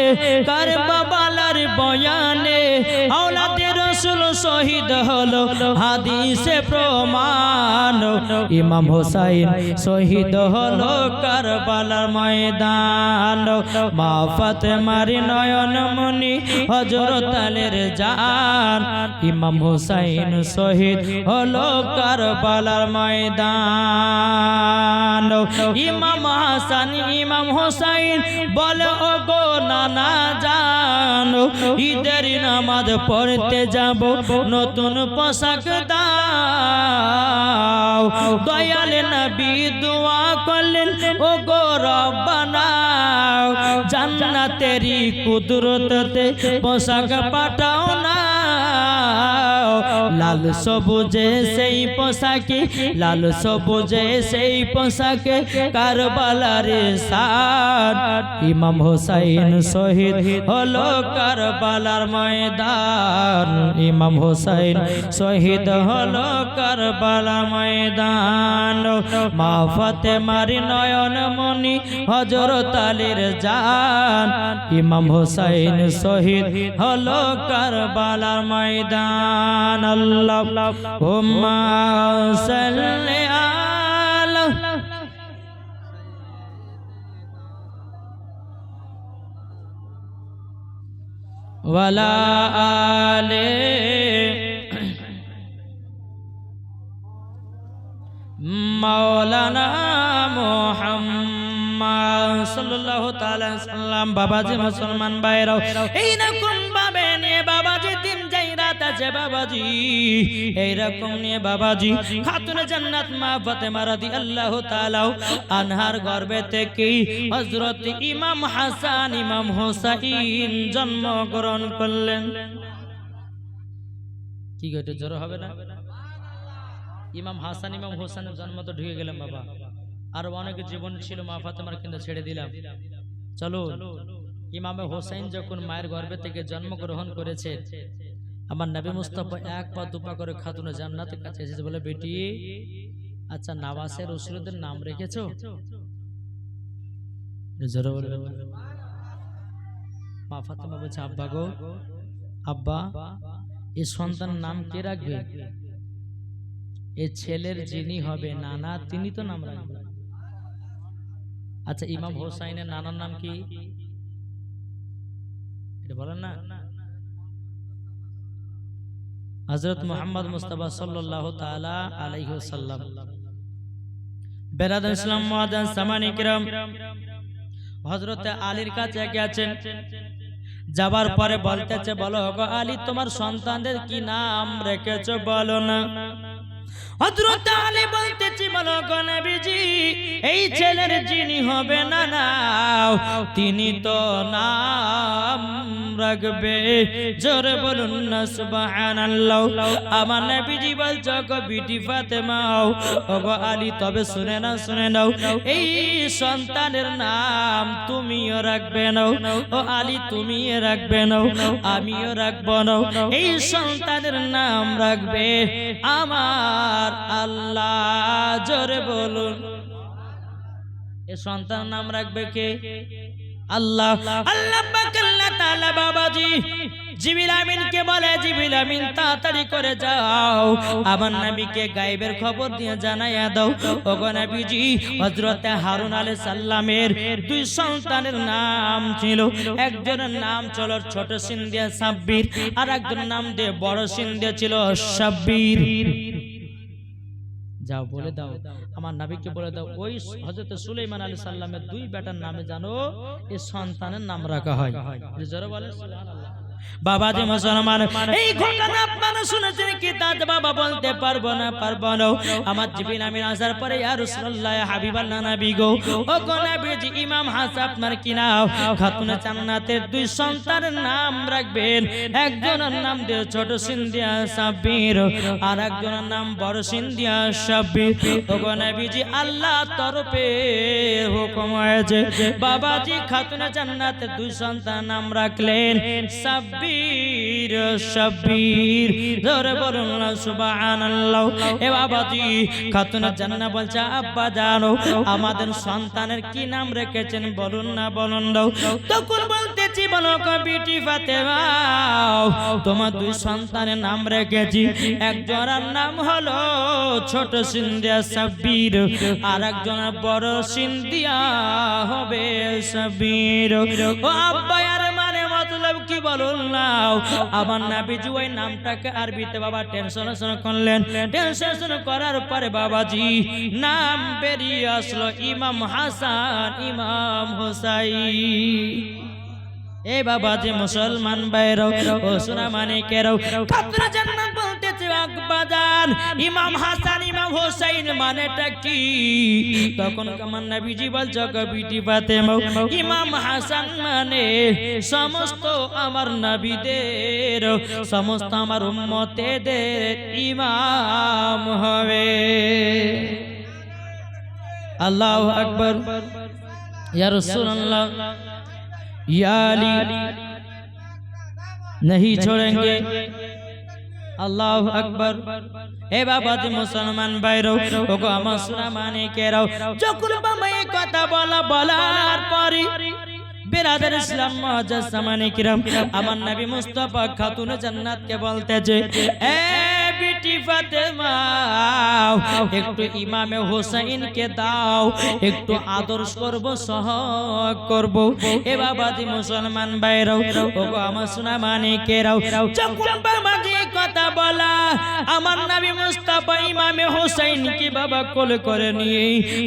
কারবালার বয়ানে, আওলাদে রাসূল শহীদ হলো হাদিসে প্রমাণ, ইমাম হুসাইন শহীদ হলো কারবালার ময়দান। মা ফাতেমার নয়ন মুনি হযরত আলীর জান, ইমাম হুসাইন শহীদ হলো কারবালার ময়দান। ইমাম হাসান ইমাম হুসাইন বলে, ও গো নানা জান, ঈদের নামাজ পড়তে যাব, নতুন পোশাক দাও। দয়াল নবী দোয়া করলেন, ও গো রব্বানা, জান্নাতেরি কুদরতে পোশাক পাঠাও না। লাল সবুজে সেই পোশাকে, লাল সবুজে সেই পোশাকে কারবালার শান। ইমাম হোসাইন শহীদ হলো কারবালার ময়দান, ইমাম হোসাইন শহীদ হলো কারবালার ময়দান। মা ফাতেমার নয়ন মনি হযরত আলীর জান, ইমাম হোসাইন শহীদ হলো কারবালার ময়দান। আল্লাহুম্মা সাল্লি আলা ওয়ালা আলে মাওলানা মুহাম্মদ সাল্লাল্লাহু তাআলা সাল্লাম। বাবাজি মুসলমান ভাইরাও, এইরকম ভাবে নিয়ে বাবাজি দিন যাই রাত আছে বাবাজি, এইরকম নিয়ে বাবাজি খাতুনে জান্নাত মা ফাতেমা রাদিয়াল্লাহু তাআলা আনহার গর্ভে থেকে হযরত ইমাম হাসান ইমাম হোসাইন জন্মগ্রহণ করলেন। কি গেটে জোর হবে না? ইমাম হাসান ইমাম হোসেনের জন্ম তো ঢুকে গেলাম বাবা, আর অনেক জীবন ছিল মা ফাতেমার, কিন্তু ছেড়ে দিলাম। চলো, ইমামে হোসেন যখন মায়ের গর্ভে থেকে জন্মগ্রহণ করেছে, আমার নবী মুস্তাফা এক পা দুপা করে খাতুনে জান্নাতের কাছে এসেছে, বলে বেটি আচ্ছা নাওয়াসের রসুলদের নাম রেখেছো? মা ফাতেমা বলছে আব্বা গো, আব্বা এই সন্তানের নাম কে রাখবে? এই ছেলের যিনি হবে নানা তিনি তো নাম রাখবেন। আচ্ছা ইমাম হোসাইনের নানার নাম কি এটা বলেন না? হযরত মুহাম্মদ মুস্তাফা সাল্লাল্লাহু তাআলা আলাইহি ওয়াসাল্লাম। বেরাদার ইসলাম মুআজ্জাজ সামানি কিরাম, হযরত আলীর কাছে গেছেন, যাবার পরে বলতেছে বলো গো আলী তোমার সন্তানদের কি নাম রেখেছো বলো না। হযরত আলী বলতেছি বলো গো নবীজি এই ছেলের যিনি হবে না নাও তিনি তো নাম রাখবে জোরে বলুন না সুবহানাল্লাহ। আমার নবীজি বলছো গো বিটি ফাতেমা ও গো আলী তবে শুনে নাও এই সন্তানের নাম তুমিও রাখবে নাও, ও আলী তুমিও রাখবে নাও, আমিও রাখবো নাও। এই সন্তানের নাম রাখবে আমার আল্লাহ, জোরে বলুন। এ সন্তানের নাম রাখবে কে? আল্লাহ। আল্লাহ পাক আল্লাহ তাআলা বাবাজি জিবরিল আমিনকে বলে জিবরিল আমিন তাড়াতাড়ি করে যাও আমার নবীকে গায়েবের খবর দিয়ে জানাইয়া দাও ওগো নবীজি হযরত হারুন আলাইহিস সালামের দুই সন্তানের নাম ছিল, একজনের নাম ছিল ছোট সিন দিয়ে সাব্বির, আর একজনের নাম দিয়ে বড় সিন দিয়ে ছিল শাব্বির। যাও বলে দাও আমার নবীকে বলে দাও ওই হযরত সুলাইমান আলাইহিস সালামের দুই বেটার নামে জানো এই সন্তানের নাম রাখা হয়। জোরে বলে সুবহানাল্লাহ। বাবাজি মুসলমান এই ঘটনা আপনারা শুনেছেন কি তা বাবা বলতে পারবো না আমার জিবরিল আমিন আসার পরে ইয়া রাসূলুল্লাহ হাবিবাল্লাহ নবী গো ও গো নবীজি ইমাম হাসান আপনার কি নাম? খাতুনে জান্নাতের দুই সন্তানের নাম রাখবেন, একজনের নাম দিয়ে ছোট সিন দিয়া সাব্বির আর একজনের নাম বড় সিন দিয়া শাব্বির। ও গো নবীজি আল্লাহর তরফে হুকুম হয়েছে বাবাজি খাতুনে জান্নাতের দুই সন্তানের নাম রাখলেন সাব্বির শাব্বির। জোরে বলুন না সুবহানাল্লাহ। এ বাবাজি খাতুনে জান্নাত বলছে আব্বা জানো আমাদের সন্তানের কি নাম রেখেছেন বলুন না বলুন দাও। তখন বলতেছি বলো গো বিটি ফাতেমা তোমার দুই সন্তানের নাম রেখেছি, একজনের নাম হলো ছোট সিন দিয়া সাব্বির আর একজনের বড় সিন দিয়া হবে শাব্বির। ও আব্বা আর মানে মতলব কি বলুন না। আমার নবীজি ওই নামটাকে আরবিতে বাবা ট্রান্সলেশন করলেন, ট্রান্সলেশন করার পরে বাবাজি নাম বেরিয়ে আসলো ইমাম হাসান ইমাম হোসাইন। এ বাবাজি মুসলমান ভাইরাও ও সোনা মানিকেরাও খাতুনে জান্নাত বলতেছে আকবাজান ইমাম হাসান ইমাম হোসেন মানেটা কি? তখন আমার নবীজি বলছে গো বিটি ফাতেমা ইমাম হাসান মানে সমস্ত আমার নবীদের সমস্ত আমার উম্মতেদের ইমাম হবে। আল্লাহু আকবার। ইয়া রাসূলুল্লাহ या अली नहीं छोड़ेंगे। अल्लाह अकबर। ए बाबा जी मुसलमान भाईरो ओगो আমার শোনা মানে কেরাও যখন বাবা এই কথা বলার পরে बिरादर इस्लाम मुआज्जज सामाने किराम আমার নবী মুস্তাফা খাতুন জান্নাত কে বলতেছে এ বিটি ফাতেমা একটু ইমামে হোসেন কে দাও একটু আদর্শ করব সহগ করব। এ বাবাজি মুসলমান ভাইরাও ওগো আমার সোনা মানিকেরাও যখন বাবাজি কথা বলা আমার নবী মুস্তাফা ইমামে হোসেন কি বাবা কোল করে নিয়ে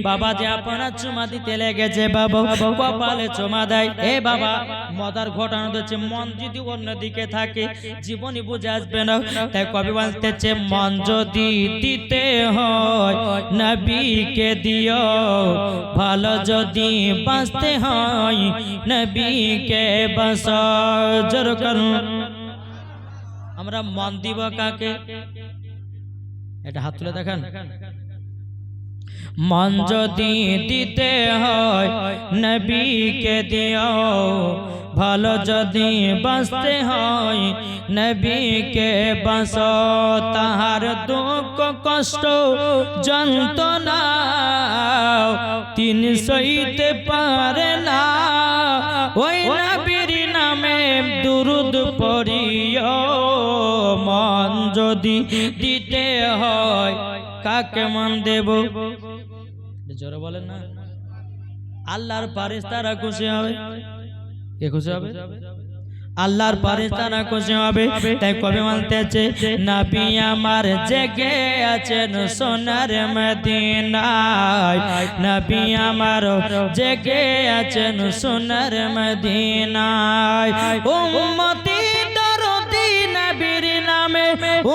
বাবাজি আপনার চুমা দিতে লেগেছে বাবা কপালে চুমা দেয়। এ বাবা মজার ঘটনা হচ্ছে মন যদি অন্যদিকে থাকে জীবনই বুঝে আসবে না। তাই কবি বলতেছে মন যদি দিতে হয় নবীকে দিও ভালো যদি বাঁচতে হয় নবীকে বাঁচাও। জোর করুন আমরা মন দিব কাকে? এটা হাত তুলে দেখেন। মন যদি দিতে হয় নবীকে দিও ভালো যদি বাঁচতে হয় নবীকে বাঁচাও। তাহার দুঃখ কষ্ট যন্ত্রণা তিনি সইতে পারে না ওই নবীর নামে দুরুদ পড়িও। মন যদি দিতে হয় কাকে মন দেব? জোরে বলেন না। আল্লাহর ফেরেশতারা খুশি হবে। কে খুশি হবে? আল্লাহর ফেরেশতারা খুশি হবে। তাই কবি বলতেছে নবী আমার জেগে আছেন সোনার মদিনায় নবী আমার জেগে আছেন সোনার মদিনায়। উম্মতি দরদি নবীর নামে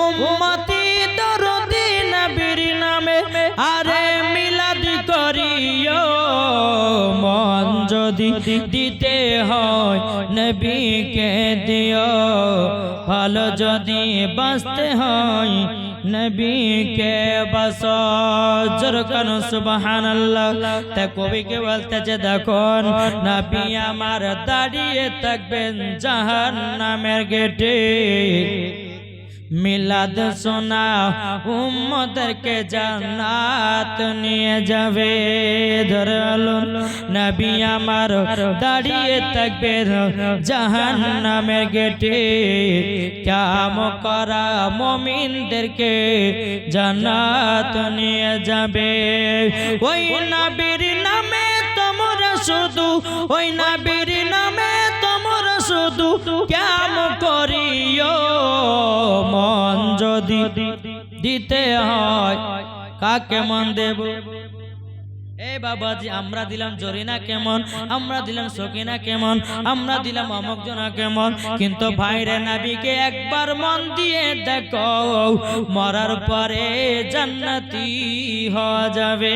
উম্মতি দরদি নবীর নামে আরে মিলাদ করিও। মন যদি দিতে হয় নবীকে দিও ভালো যদি বাঁচতে হয় নবীকে বাঁচাও। জোর করুন সুবহানাল্লাহ। তা কবিকে বলতেছে দেখুন নবী আমার দাঁড়িয়ে থাকবেন জাহান্নামের গেটে মিলাদ শোনা উম্মতকে জান্নাত নিয়ে যাবে। ধরলুন নবী আমার দাঁড়িয়ে থাকবে জাহান্নামের গেটে কাম করা মুমিনদেরকে জান্নাত নিয়ে যাবে। ওই নবীর নামে তোমরা শুধু ওই নবীর নামে তোমরা শুধু কাম করিও। মন যদি দিতে হয় কাকে মন দেব? এ বাবাজি আমরা দিলাম জরিনা কেমন, আমরা দিলাম সকিনা কেমন, আমরা দিলাম অমুক জনা কেমন, কিন্তু ভাইরে নবীকে একবার মন দিয়ে দেখো মরার পরে জান্নাতি হওয়া যাবে।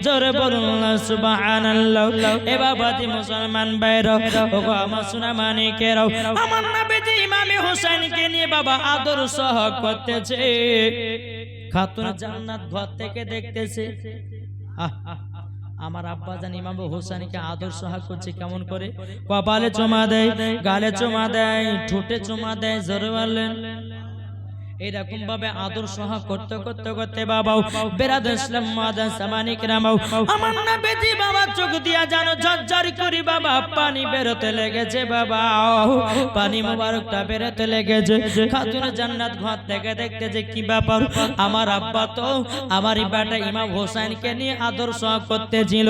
জোরে বলুন সুবহানাল্লাহ। এ বাবাজি মুসলমান ভাইরা ওগো আমার সোনা মানিকেরাও আমার নবীজি ইমামে হোসেনকে নিয়ে বাবা আদর সহ করতেছে। খাতুন জান্নাত ঘর থেকে দেখতেছে আমার আব্বা জান ইমাম হোসেনকে আদর সহাগ করছে কেমন করে? কপালে চুমা দেয়, গালে চুমা দেয়, ঠোঁটে চুমা দেয়। জোরে বলেন। এরকম ভাবে আদর সহাগ করতে করতে করতে বাবাও বেরাদর ইসলাম মুআজ্জাজ সামানি কিরামাও আমার নবীজি বাবা চোখ দিয়া জানো ঝরঝর করে বাবা পানি বেরোতে লেগেছে। বাবা পানি মোবারকটা বেরোতে লেগেছে। খাতুন জান্নাত ঘর থেকে দেখতেছে কি ব্যাপার, আমার আব্বা তো আমারই বেটা ইমাম হোসেনকে নিয়ে আদর সহাগ করতেছিল।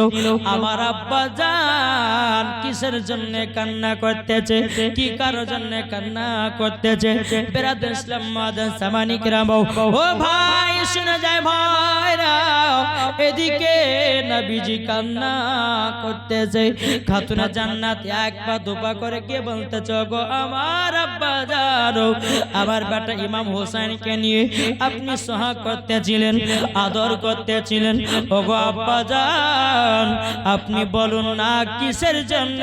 আমার আব্বা জান কিসের জন্য কান্না করতেছে, কি কারোর জন্য কান্না করতেছে? বেরাদর ইসলাম মুআজ্জাজ সামানি কিরাম ও ভাই শুনে যায় ভাইরা এদিকে নবীজি কান্না করতেছে খাতুনে জান্নাত এক পা দুপা করে কে বলতেছে গো আমার আব্বা জানো আমার বেটা ইমাম হোসেনকে নিয়ে আপনি সোহাগ করতেছিলেন আদর করতেছিলেন ওগো আব্বা জান আপনি বলুন না কিসের জন্য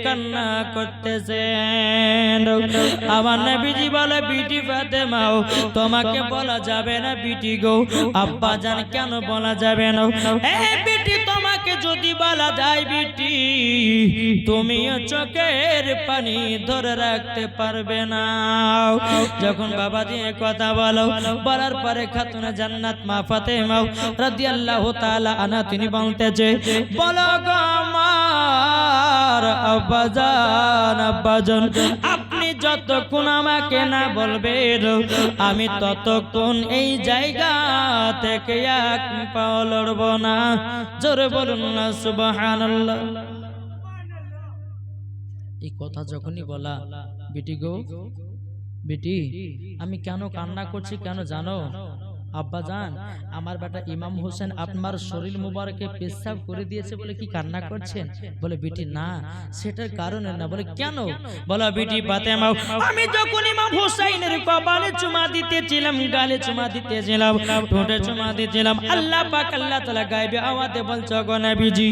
কান্না করতেছেন আমার নবীজি বলে বিটি ফাতেমা তোমাকে বলা যাবে না বিটি গো আব্বা জান কেন বলা যাবে না এই বিটি তোমাকে যদি বলা যায় বিটি তুমিও চোখের পানি ধরে রাখতে পারবে না যখন বাবা দিয়ে কথা বলো বলার পরে খাতুনে জান্নাত মা ফাতেমা রাদিয়াল্লাহু তাআলা আনহা তিনি বলতেছে বলো গো আমার আব্বাজান আব্বাজান আপনি যতক্ষণ আমাকে না বলবেন আমি ততক্ষণ এই জায়গা থেকে এক পাও লড়ব না জোরে বলুন না সুবহানাল্লাহ এই কথা যখনই বলা বেটি গো বেটি আমি কেন কান্না করছি কেন জানো আব্বা জান আমার বেটা ইমাম হোসেন আপনার শরীর মুবারকে পেশাব করে দিয়েছে বলে কি কান্না করছেন বলে বেটি না সেটার কারণে না বলে কেন বলা বেটি ফাতেমা আমি যখন ইমাম হোসেনের কপালে চুমা দিতেছিলাম গালে চুমা দিতেছিলাম ঠোঁটে চুমা দিতেছিলাম আল্লাহ পাক আল্লাহ তাআলা গায়বে আওয়াজে বলছে গো নবীজি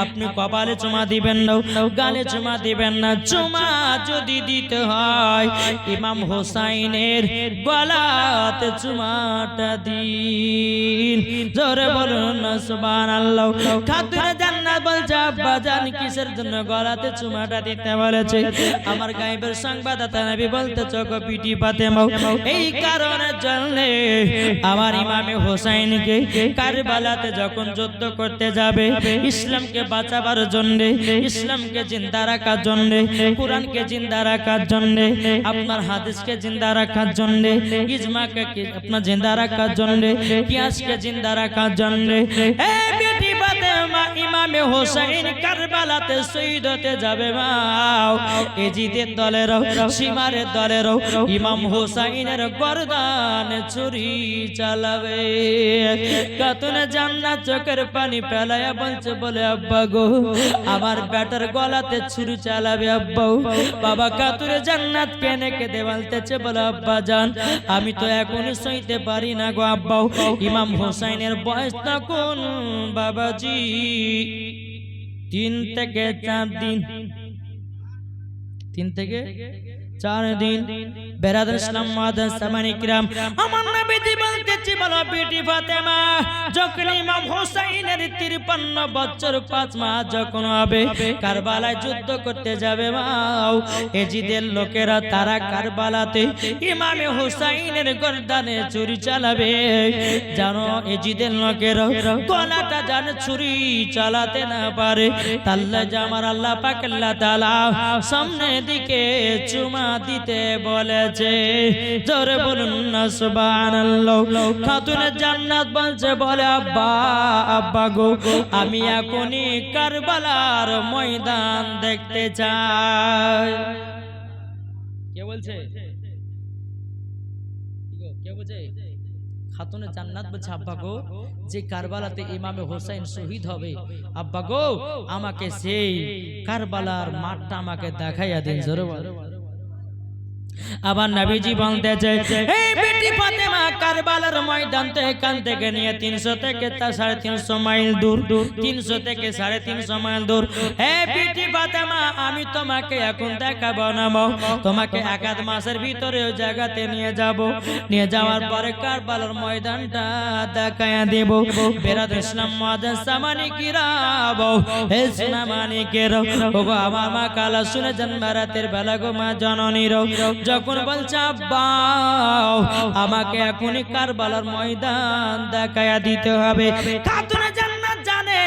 আপনি কপালে চুমা দিবেন না গালে চুমা দিবেন না চুমা যদি দিতে হয় ইমাম হোসেনের গলাতে চুমাটা দিন জোরে বলুন না সুবহানাল্লাহ খাতুনে জান্নাত বলছে আব্বা জান কিসের জন্য গলাতে চুমাটা দিতে বলেছে আমার গায়েবের সংবাদদাতা নবী বলতেছে গো বিটি ফাতেমা এই কারণের জন্য আমার ইমামে হোসেনকে কারবালাতে যখন যুদ্ধ করতে যাবে ইসলামকে বাঁচাবার জন্য ইসলামকে জিন্দা রাখার জন্য কোরআনকে জিন্দা রাখার জন্য আপনার হাদিসকে জিন্দা রাখার জন্য ইজমাকে আপনার জিন্দা রাখার জন্য কিয়াসকে জিন্দা রাখার জন্য এই বেটি ফাতেমা ইমামে হোসেন কারবালাতে শহীদ হতে যাবে মাও এজিদের দলের সীমারের দলের ইমাম হোসেনের গর্দানে ছুরি চালাবে খাতুনে জান্নাত চোখের পানি ফেলায়া বলছে বলে আব্বা গো আমার বেটার গলাতে ছুরি চালাবে আব্বা বাবা খাতুনে জান্নাত কেনে কেঁদে বলতেছে বলে আব্বা জান আমি তো এখনই সইতে পারি না গো আব্বা ইমাম হোসেনের বয়স তখন বাবাজি 3 থেকে 4 দিন 3 থেকে 4 দিন বেরাদার ইসলাম মাদার সামানি কিরাম আমার নবীজি বলতেছি বলো বেটি ফাতেমা যখন ইমাম হোসেনের 53 বছর 5 মাস যখন হবে কারবালায় যুদ্ধ করতে যাবে মাও এজিদের লোকেরা তারা কারবালাতে ইমামে হোসেনের গর্দানে ছুরি চালাবে জানো এজিদের লোকেরা গলাটা জানে ছুরি চালাতে না পারে তাল্লা জামার আল্লাহ পাক আল্লাহ তাআলা সামনে দিকে চুমা দিতে বলেছে জোরে বলুন না সুবহানাল্লাহ খাতুনে জান্নাত বলছে বলে আব্বা আব্বা গো আমি এখনই কারবালার ময়দান দেখতে চাই কে বলছে কে বলছে খাতুনে জান্নাত বলছে আব্বা গো যে কারবালাতে ইমামে হোসেন শহীদ হবে আব্বা গো আমাকে সেই কারবালার মাঠটা আমাকে দেখাইয়া দিন জোরে বলো আবার নবীজি বলতেছে এই বেটি ফাতেমা কারবালার ময়দান থেকে এখান থেকে নিয়ে 300 থেকে 350 মাইল দূর 300 থেকে 350 মাইল দূর এই বেটি ফাতেমা আমি তোমাকে এখন দেখাবো না তোমাকে 1 মাসের ভিতরে ওই জায়গাতে নিয়ে যাব নিয়ে যাওয়ার পরে কারবালার ময়দানটা দেখায়া দেব বেরাদার ইসলাম মাদার সামানি কিরাম হে সুনামানি কেরো ওগো আমার মা কালা শুনে জন্মারাতের বেলা গো মা জননীর যখন বলছে আব্বা আমাকে এখনই কারবালার ময়দান দেখায়া দিতে হবে খাতুনে জান্নাত জানে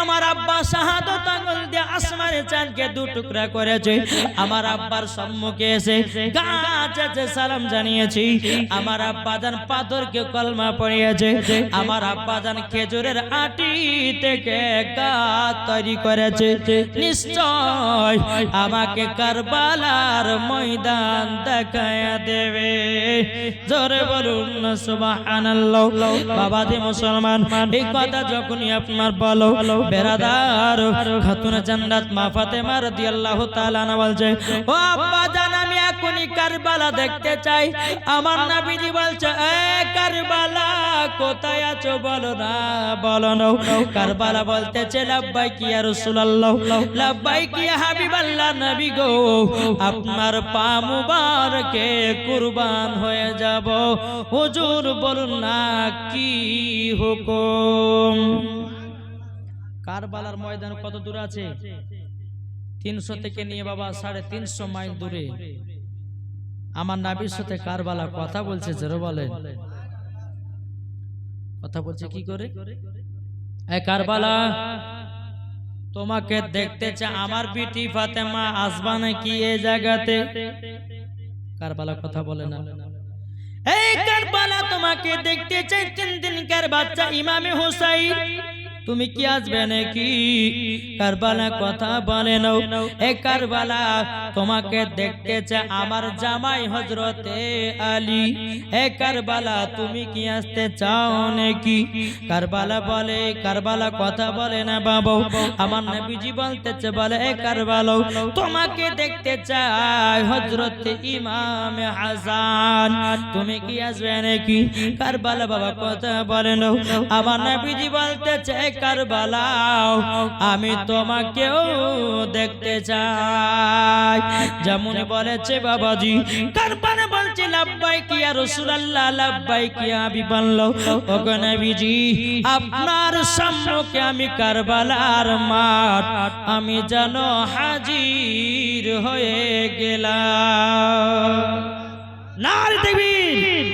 আমার আব্বা শাহাদত আঙ্গুল দিয়ে আসমানের চাঁদকে দু টুকরা করেছে আমার আব্বার সম্মুখে এসে গাছে সালাম জানিয়েছি আমার আব্বা জান পাথরকে কলমা পড়িয়েছে আমার আব্বা জান খেজুরের আটি থেকে গাছ তৈরি করেছে নিশ্চয় আমাকে কারবালার ময়দান দেখায়া দেবে জোরে বলুন না সুবহানাল্লাহ বাবাজি মুসলমান এই কথা যখনই আপনার বলো বেরাদার খাতুন জান্নাত মা ফাতেমা রাদিয়াল্লাহু তাআলা আনহা বলছে ও আব্বা জান আমি এখনই কারবালা দেখতে চাই আমার নবীজি বলছে এ কারবালা কোথায় আছো বলো না কারবালা বলতেছে লাব্বাইক ইয়া রাসূলুল্লাহ লাব্বাইক ইয়া হাবিবাল্লাহ নবী গো আপনার পা মুবারকে কুরবান হয়ে যাব হুজুর বলুন না কি হুকুম কারবালার ময়দান কত দূর আছে 300 থেকে নিয়ে বাবা 350 মাইল দূরে আমার নবীর সাথে কারবালা কথা বলছে জোরে বলেন কথা বলছে কি করে এ কারবালা তোমাকে দেখতে চাই আমার বিটি ফাতেমা আসবা নাকি এই জায়গাতে কারবালা কথা বলে না এই কারবালা তোমাকে দেখতে চাই 3 দিনকার বাচ্চা ইমামে হুসাইন তুমি কি আসবে নাকি কারবালা কথা বলে নাও এ কারবালা তোমাকে দেখতে চাই আমার জামাই হযরতে আলী এ কারবালা তুমি কি আসতে চাও নাকি কারবালা বলে কারবালা কথা বলে না বাবা আমার নবীজি বলতেছে বলে এ কারবালা তোমাকে দেখতে চাই হযরতে ইমাম হাসান তুমি কি আসবে নাকি কারবালা বাবা কথা বলে নাও আমার নবীজি বলতেছে কারবালা আমি তোমাকেও দেখতে চাই যেমন বলেছে বাবাজি কারবালা বলছে লাব্বাইক ইয়া রাসূলুল্লাহ লাব্বাইক ইয়া হাবিবাল্লাহ ওগো নবীজি আপনার সম্মুখে আমি কারবালার মাঠ আমি যেন হাজির হয়ে গেলাম নারে তাকবীর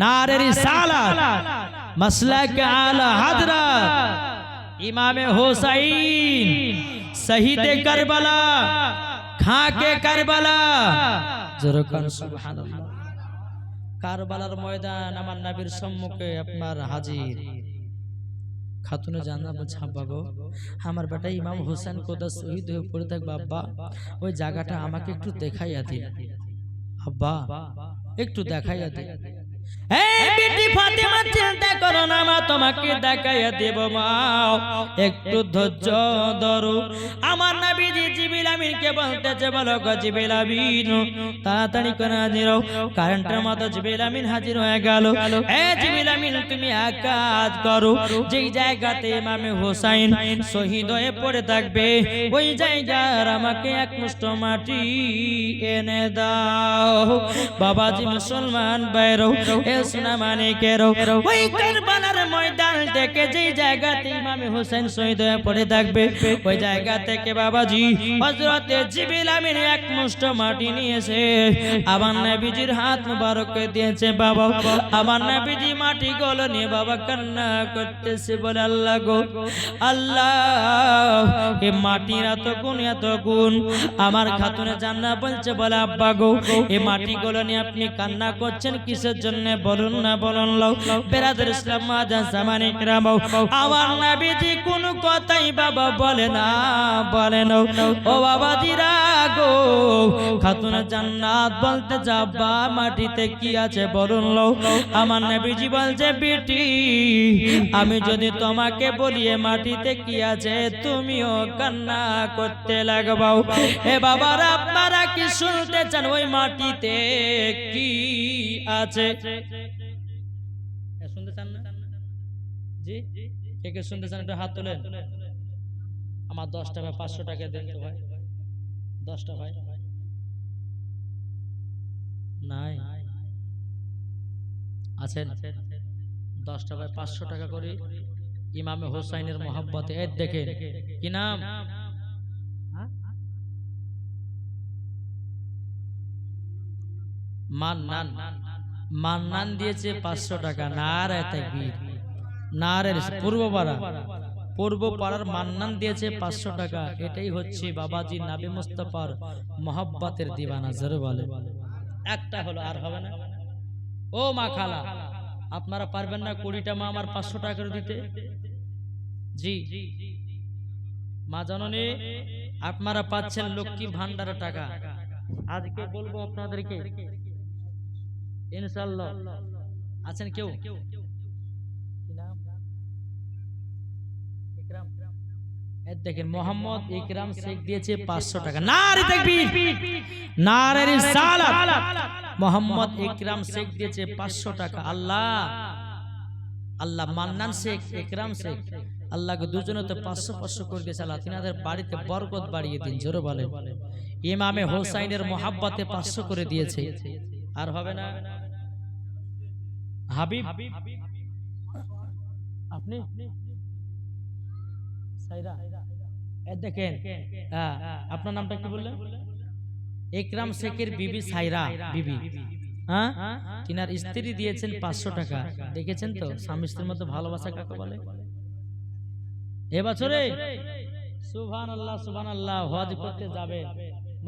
নারে রিসালাত মাসলাক আলা হযরত ইমামে হুসাইন শহীদে কারবালা খাকে কারবালা জোরকান সুবহানাল্লাহ কারবালার ময়দান আমার নবীর সম্মুখে আপনার হাজির খাতুনে জান্নাত বলছে আব্বা গো আমার বেটা ইমাম হোসেন কোদা শহীদ হয়ে পড়ে থাকবে আব্বা ওই জায়গাটা আমাকে একটু দেখাইয়া দিন আব্বা একটু দেখাইয়া দিন এই বিটি ফাতেমা চিন্তা করো না মা তোমাকে দেখাইয়া দেব মা একটু ধৈর্য ধরো আমার নবীজি জিবরিল আমিনকে বলতেছে বলো গো জিবরিল আমিন তাড়াতাড়ি করে হাজির হও কারেন্টের মতো জিবরিল আমিন হাজির হয়ে গেল এ জিবরিল আমিন তুমি এক কাজ করো যেই জায়গাতে ইমামে হোসেন শহীদ হয়ে পড়ে থাকবে ওই জায়গার আমাকে এক মুষ্ঠ মাটি এনে দাও বাবাজি মুসলমান বাইরও এ সোনা মানিকেরও ওই কারবালার ময়দান থেকে যেই জায়গাতে ইমামে হোসেন শহীদ হয়ে পড়ে থাকবে ওই জায়গা থেকে বাবাজি হযরতে জিবরিল আমিন এক মুষ্ঠ মাটি নিয়েছে আমার নবীজির হাত মুবারকে দিয়েছে বাবা আমার নবীজি মাটি গুলো নিয়ে বাবা কান্না করতেছে বলে আল্লাহ গো আল্লাহ এই মাটির এত গুণ আমার খাতুনে জান্নাত বলছে বলে আব্বা গো এই মাটি গুলো নিয়ে আপনি কান্না করছেন কিসের জন্য বলুন না বলুন লাও বেরাদার ইসলাম মাদান জামানে کرام আমার নবীজি কোন কথাই বাবা বলে না ও বাবাজি রাগো খাতুনে জান্নাত বলতে যাবা মাটিতে কি আছে বলুন লাও আমার নবীজি বলছে বেটি আমি যদি তোমাকে বলি মাটিতে কি আছে তুমিও কান্না করতে লাগবাও এ বাবারা আপনারা কি শুনতে চান ওই মাটিতে কি আছে শুনতে চান না জি কে কে শুনতে চান একটু হাত তোলেন আমার 10 টাকা 500 টাকা দেন তো ভাই 10 টাকা ভাই নাই আছেন 10 টাকা 500 টাকা করে ইমামে হোসেনের মোহাব্বতে এই দেখেন কি নাম মান্নান দিয়েছে 500 টাকা নারে তাকবীর নারে পূর্বপাড়া পূর্ব পাড়ার মান্নান দিয়েছে 500 টাকা। এটাই হচ্ছে বাবাজি নবী মুস্তাফার মহব্বতের দিওয়ানা। জোরে বলে একটা হলো, আর হবে না। ও মা খালা, আপনারা পারবেন না 20টা মা আমার 500 টাকা করে দিতে? জি মা জননী, আপনারা পাচ্ছেন লক্ষ্মী ভান্ডারের টাকা। আজকে বলবো আপনাদেরকে ইনশাআল্লাহ। আছেন কেউ? দেখেন মোহাম্মদ ইকরাম শেখ দিয়েছে 500 টাকা। নারে তাকবীর, নারে রিসালাত। মোহাম্মদ ইকরাম শেখ দিয়েছে 500 টাকা। আল্লাহ আল্লাহ মান্নান শেখ, ইকরাম শেখ, আল্লাহকে দুজনে তো 500 করে দিয়েছে। আল্লাহ তিনাদের বাড়িতে বরকত বাড়িয়ে দিন। জোরে বলেন। ইমামে হোসাইনের মহাব্বতে 500 করে দিয়েছে। আর হবে না। হাবিব আপনি দেখেন, আপনার নামটা কি বললেন? ইকরাম শেখের বিবি সাইরা বিবি, হ্যাঁ, তিনার স্ত্রী দিয়েছেন 500 টাকা। দেখেছেন তো স্বামী স্ত্রীর মধ্যে ভালোবাসা কাকে বলে? এবছরে সুবহানাল্লাহ সুবহানাল্লাহ হজ করতে যাবে,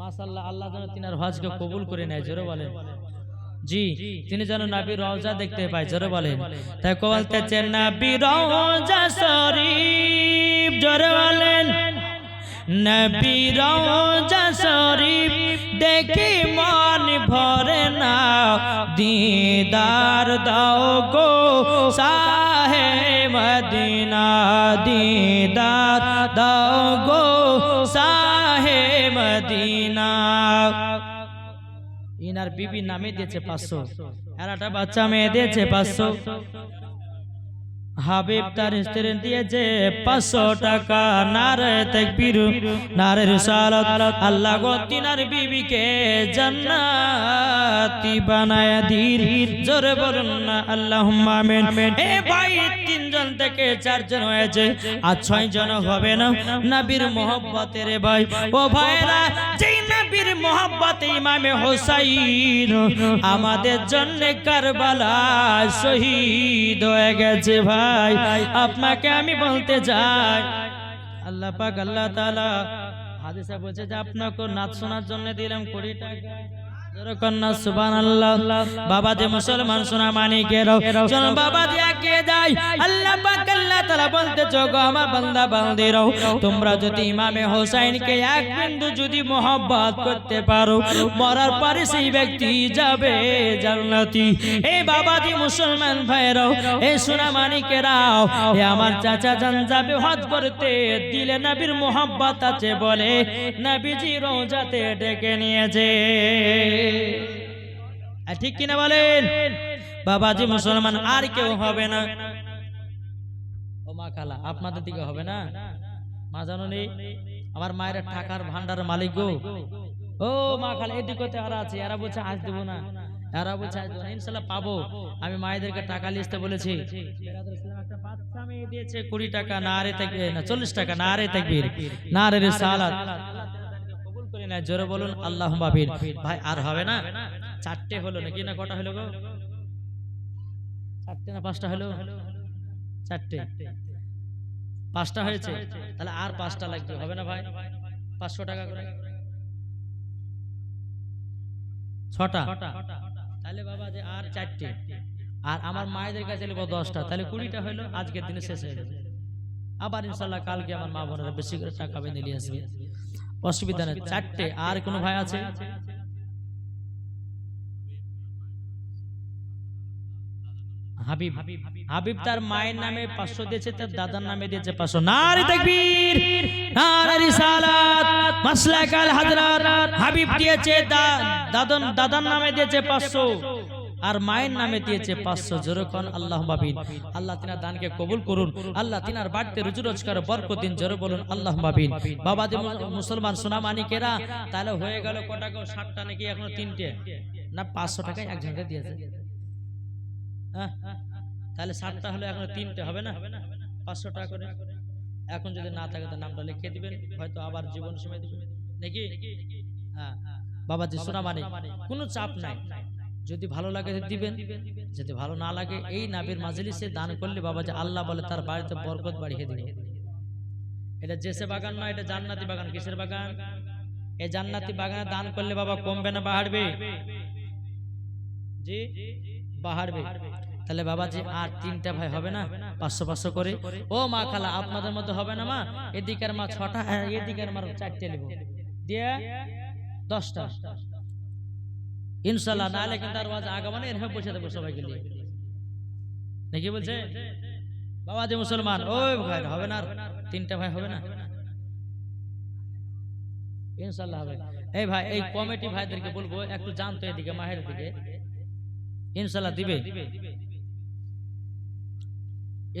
মাশাআল্লাহ, আল্লাহ যেন তিনার হজকে কবুল করে নেয়। জোরে বলেন। জি, তিনি যেন নবীর রওজা দেখতে পায়। জোরে বলেন। তাই বলতেছেন নবীর রওজা শরীফ। জোরে বলেন। নবীর রওজা শরীফ দেখি মন ভরে না, দিদার দাও গো শাহে মদিনা, দিদার দাও গো শাহে মদিনা। ইনার বিবি নামে দিয়েছে 500, আর একটা বাচ্চা মেয়ে দিয়েছে 500। হাবিব তার স্ত্রী দিয়েছে 500 টাকা। নারে তাকবীর, নারে রিসালাত। আল্লাহ গো তিনার বিবিকে জান্নাতি বানায় দিন। জোরে বলুন না আল্লাহুম্মা আমিন। এ ভাই 3 জন থেকে 4 জন হয়েছে, আর 6 জন হবে না। নবীর মহব্বতের ভাই, ও ভাইরা, যেই নবীর মহব্বতে ইমামে হোসাইন আমাদের জন্য কারবালায় শহীদ হয়ে গেছে। ভাই আপনাকে আমি বলতে চাই, আল্লাহ পাক আল্লাহ তাআলা হাদিসে বলছে যে আপনাকে নাচ শোনার জন্য দিলাম 20 টাকা। কন্যা সুবহানাল্লাহ। বাবা যে মুসলমান সোনা মানিকেরাও, চলো বাবা দিয়ে কে যায়। আল্লাহ পাক আল্লাহ তাআলা বলতে গো আমার বান্দা বান্দিরাও, তোমরা যদি ইমামে হোসাইনকে এক বিন্দু যদি মহব্বত করতে পারো, মরার পরে সেই ব্যক্তি যাবে জান্নাতি। এই বাবাজি মুসলমান ভাইরাও, এই সোনা মানিকেরাও, এ আমার চাচা জান যাবে হজ করতে, দিলে নবীর মহব্বত আছে বলে নবীজি রওজাতে ডেকে নিয়েছে। ঠিক কিনা বলেন? বাবাজি মুসলমান আর কেউ হবে না। ও মা খালা, আপনাদের দিকে হবে না? মা জাননি, আমার মায়ের টাকার ভান্ডার মালিক গো। ও মা খালা, এদিকে আর আছে, এরা বলছে আজ দেবো না, এরা বলছে আজ দেবো না। ইনশাআল্লাহ পাবো। আমি মায়েদেরকে টাকা লিখতে বলেছি। একটা বাচ্চা মেয়ে দিয়েছে 20 টাকা। নারে তাকবীর, না 40 টাকা। নারে তাকবীর, নারে রিসালাত। জোরে বলুন আল্লাহুম্মা আমিন। ভাই আর হবে না? 4টে হলো নাকি না কটা হলো গো? 4টে না 5টা হলো? 4টে, 5টা হয়েছে। তাহলে আর 5টা লাগবে, হবে না ভাই? 500 টাকা করে 6টা। তাহলে বাবা যে আর 4টে, আর আমার মায়েদের কাছে নেব 10টা, তাহলে 20টা হলো। আজকের দিনে শেষ হয়ে গেল। আবার ইনশাআল্লাহ কালকে আমার মা বোনেরা বেশি করে টাকা বেঁধে নিয়ে আসবে, অসুবিধা নেই। 4টে। আর কোনো ভাই আছে? হাবিব, হাবিব তার মায়ের নামে 500 দিয়েছে, তার দাদার নামে দিয়েছে 500। নারে তাকবীর, নারে রিসালাত। মাসলাকাল হযরত হাবিব দিয়েছে দাদার নামে দিয়েছে 500, আর মায়ের নামে দিয়েছে 500। জোরে কোন আল্লাহুম্মা আমিন। আল্লাহ তিনার দানকে কবুল করুন, আল্লাহ তিনার বাড়িতে রুজি রোজগার বরকত দিন। জোরে বলুন আল্লাহুম্মা আমিন। বাবা যে মুসলমান সোনা মানিকেরা, তাহলে হয়ে গেল কটা গো? 60টা নাকি এখনো 3টে না? 500 টাকায় একজনকে দিয়েছে। তাহলে 60টা হলো, এখনো 3টে হবে না? 500 টাকা করে। এখন যদি না থাকে তার নামটা লিখে দিবেন, হয়তো আবার জীবন সময় দিবেন নাকি। হ্যাঁ বাবা যে সোনা মানিক, কোনো চাপ নাই। যদি ভালো লাগে দিবেন, যদি ভালো না লাগে এই নবীর মাজলিসে দান করলে বাবা যে আল্লাহ বলে তার বাড়িতে বরকত বাড়িয়ে দিবে। এটা জেসে বাগান না, এটা জান্নাতি বাগান। কিসের বাগান? এই জান্নাতি বাগানে দান করলে বাবা কমবে না বাড়বে? জি বাড়বে। তাহলে বাবাজি আর 3টা ভাই হবে না 500-500 করে? ও মা খালা আপনাদের মধ্যে হবে না মা? এদিকের মা 6টা, এদিকের মা 4টে নেব দিয়ে 10টা ইনশাআল্লাহ। নাহলে কিন্তু আর ওয়াজ আগামানে এরকম বসে দেবো সবাইকে নিয়ে, নাকি বলছে বাবাজি মুসলমান? ওই ভাই হবে না, আর 3টা ভাই হবে না? ইনশাআল্লাহ হবে। এই ভাই এই কমিটি ভাইদেরকে বলবো একটু জানতো এদিকে মাহের দিকে, ইনশাআল্লাহ দিবে,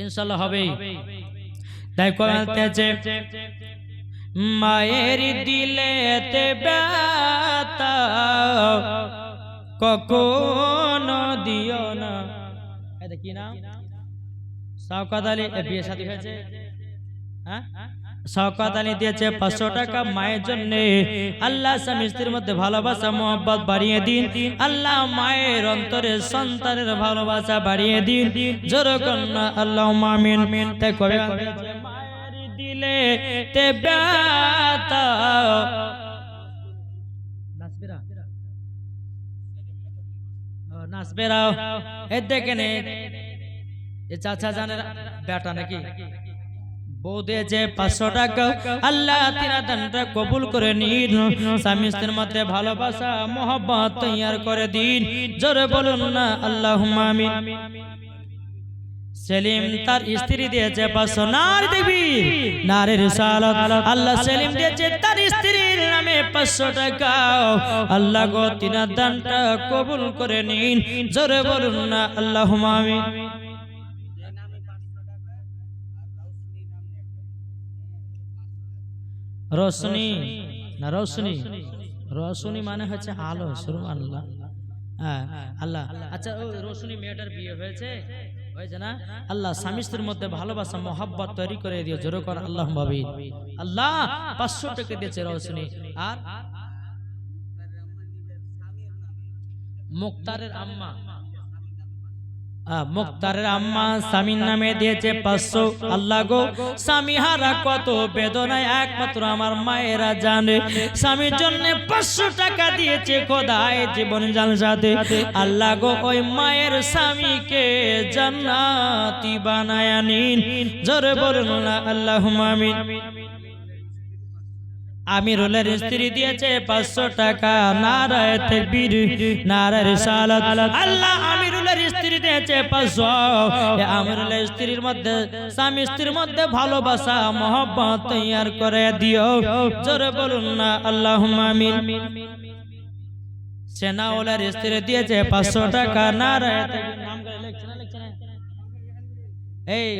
ইনশাআল্লাহ হবে। তাই কইতেছে মায়ের দিলেতে ব্যথা কখনো দিও না। এটা কি নাম? শওকত আলী। বিয়ে শাদী হয়েছে? হ্যাঁ, শওকত আলী দিয়েছে 500 টাকা মায়ের জন্য। আল্লাহ স্বামী স্ত্রীর মধ্যে ভালোবাসা মোহব্বত বাড়িয়ে দিন। আল্লাহ মায়ের অন্তরে সন্তানের ভালোবাসা বাড়িয়ে দিন। জোরে কন্যা আল্লাহুম্মা আমিন। তাই কবে মায়ের দিলে তে ব্যথা নাচবেরা এ দেখেন এ চাচা জানের বেটা নাকি বউ দিয়েছে 500 টাকা। আল্লাহ তিনার দানটা কবুল করে নিন। স্বামী স্ত্রীর মধ্যে ভালোবাসা মোহব্বত তৈয়ার করে দিন। জোরে বলুন না আল্লাহুম্মা আমিন। সেলিম তার স্ত্রী দিয়েছে 500। নারে তাকবীর, নারে রিসালাত। আল্লাহ সেলিম দিয়েছে তার স্ত্রীর নামে 500 টাকা। আল্লাহ গো তিনার দানটা কবুল করে নিন। জোরে বলুন না আল্লাহুম্মা আমিন। রোশনি না রোশনি, রোশনি মানে হচ্ছে আলো। সুবহানাল্লাহ। হ্যাঁ আল্লাহ। আচ্ছা ওই রোশনি মেয়েটার বিয়ে হয়েছে? হয়েছে না? আল্লাহ স্বামী স্ত্রীর মধ্যে ভালোবাসা মোহাব্বত তৈরি করে দিও। জোরে কর আল্লাহুম্মা আমিন। আল্লাহ 500 টাকা দিয়েছে রোশনি। আর মুক্তারের আম্মা, মুক্তারের আম্মা স্বামীর নামে দিয়েছে 500। আল্লাহ গো স্বামী হারা কত বেদনায় একমাত্র আমার মায়েরা জানে। স্বামীর জন্য 500 টাকা দিয়েছে খোদায় জীবন জালসাতে। আল্লাহ গো ওই মায়ের স্বামীকে জান্নাতি বানায় নিন। জোরে বলুন না আল্লাহুম্মা আমিন। আমিরুলের স্ত্রী দিয়েছে 500 টাকা। নারায়ে তাকবীর, নারায়ে রিসালাত। আল্লাহ আমিরুলের স্ত্রী দিয়েছে 500। আমিরুলের স্ত্রীর মধ্যে স্বামী স্ত্রীর মধ্যে ভালোবাসা মোহব্বত তৈয়ার করে দিও। জোরে বলুন না আল্লাহুম্মা আমিন। সেনাওয়ালার স্ত্রী দিয়েছে 500 টাকা। নারায়ে তাকবীর। নাম করে লিখছে না, লিখছে না? এই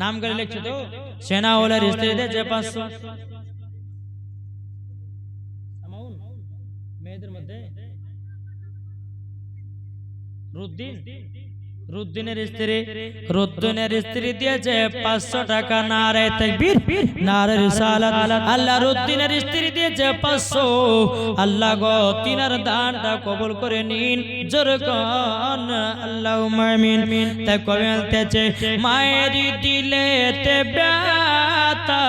নাম করে লিখছো তো? সেনাওয়ালার স্ত্রী দিয়েছে 500। মেয়েদের মধ্যে রুদ্দিনের স্ত্রী দিয়েছে 500 টাকা। নারায়ে তাকবীর, নারায়ে রিসালাত। আল্লাহ রুদ্দিনের স্ত্রী দিয়েছে 500। আল্লাহ গো তিনার দানটা কবুল করে নিন। জোরে কোন আল্লাহুম্মা আমিন। তাই কবে বলতেছে মায়ের দিলেতে ব্যথা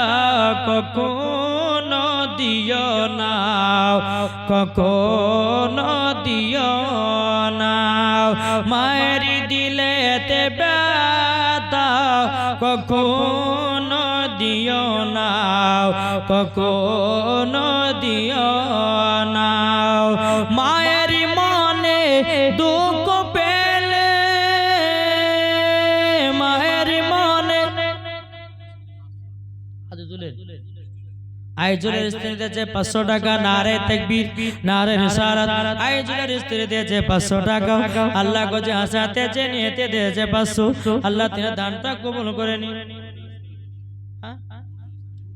কখনো দিও না, কখনো দিও না। মায়ের দিলেতে ব্যথা কখনো দিও না, কখনো দিও না। মায়ের মনে দুঃখ পেলে, মায়ের মনে আইজুলের স্ত্রী দিয়েছে 500 টাকা। নারায়ে তাকবীর, নারায়ে রিসালাত। আইজুলের স্ত্রী দিয়েছে 500 টাকা। আল্লাহ গো যে হাসাতে যে নিয়েতে দিয়েছে 500। আল্লাহ তিনার দানটা কবুল করে নিন।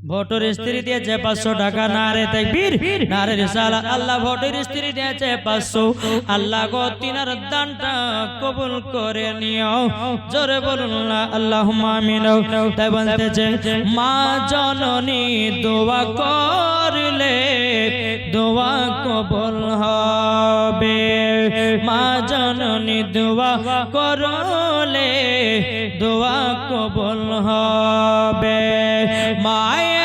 ভোটের স্ত্রী দিয়েছে 500 টাকা। নারায়ে তাকবীর, নারায়ে রিসালাত। আল্লাহ ভোটের স্ত্রী দিয়েছে 500। আল্লাহ গো তিনার দানটা কবুল করে নিও। জোরে বলুন না আল্লাহুম্মা আমিন। তাই বলতেছে মা জননী দোয়া করলে দোয়া কবুল হবে। মা জননী দোয়া করলে দোয়া কবুল হবে। মায়ের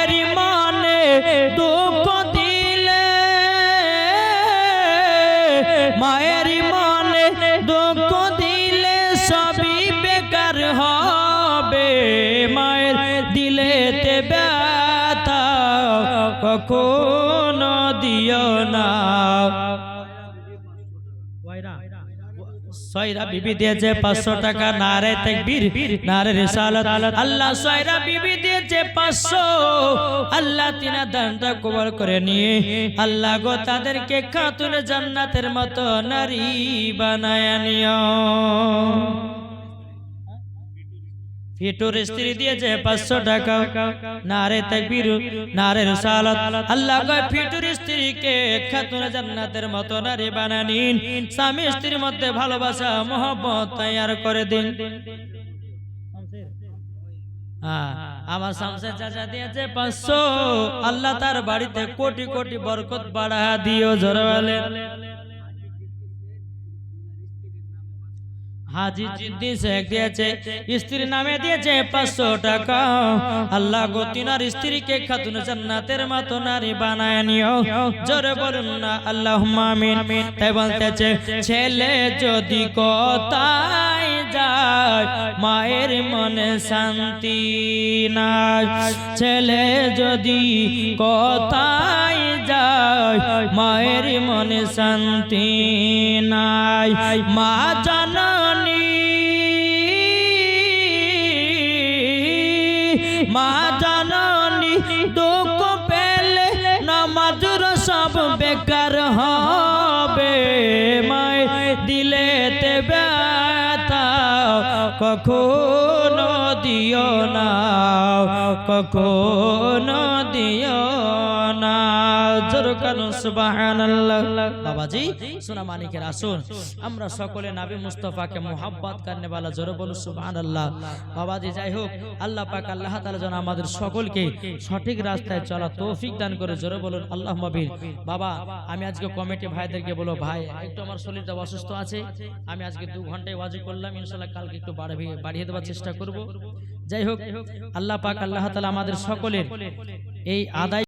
সবই বেকার হবে মায়ের দিলেতে ব্যথা কখনো দিও না সয়রা বিবি দিয়েছে 500 টাকা নারে তাকবীর নারে রিসালাত আল্লাহ সয়রা বিবি দিয়েছে 500 আল্লাহ তিনা দানটা কবুল করে নিয়ে আল্লাহ গো তাদেরকে খাতুনে জান্নাতের মতো নারী বানায় নিও ফিটুর স্ত্রী দিয়েছে 500 টাকা নারে তাকবীর নারে রিসালাত আল্লাহ গো ফিটুর স্ত্রীকে খাতুনে জান্নাতের মতো নারী বানায় নিন স্বামী স্ত্রীর মধ্যে ভালোবাসা মহব্বত তৈয়ার করে দিন আমার শামসের চাচা দিয়েছে 500 আল্লাহ তার বাড়িতে কোটি কোটি বরকত বাড়া দিও জোরে বলে হাজি জিদ্দি শেখ দিয়েছে স্ত্রীর নামে দিয়েছে 500 টাকা আল্লাহ গো তিনার স্ত্রীকে খাতুনে জান্নাতের মতো নারী বানায় নিও জোরে বলুন না আল্লাহুম্মা আমিন তাই বলতেছে ছেলে যদি কোথায় যায় মায়ের মনে শান্তি নাই ছেলে যদি কোথায় যায় মায়ের মনে শান্তি নাই মা জাননী মা জাননী দুঃখ পেলে নামাজের সব বেকার হবে মায়ের দিলেতে ব্যথা কখনো দিও না কখনো দিও না জোরে কানো সুবহানাল্লাহ বাবাজি সোনা মানিকের আসুন আমরা সকলে নবী মুস্তাফাকে মুহাব্বত করনে वाला জোরে বলো সুবহানাল্লাহ বাবাজি যাই হোক আল্লাহ পাক আল্লাহ তাআলা যেন আমাদের সকলকে সঠিক রাস্তায় চলা তৌফিক দান করে জোরে বলুন আল্লাহুম্মা আমিন বাবা আমি আজকে কমিটি ভাইদেরকে বলো ভাই একটু আমার শরীরটা অসুস্থ আছে আমি আজকে 2 ঘন্টায় ওয়াজি করলাম ইনশাআল্লাহ কালকে একটু বাড়িয়ে দেওয়ার চেষ্টা করব যাই হোক আল্লাহ পাক আল্লাহ তাআলা আমাদের সকলের এই আদায়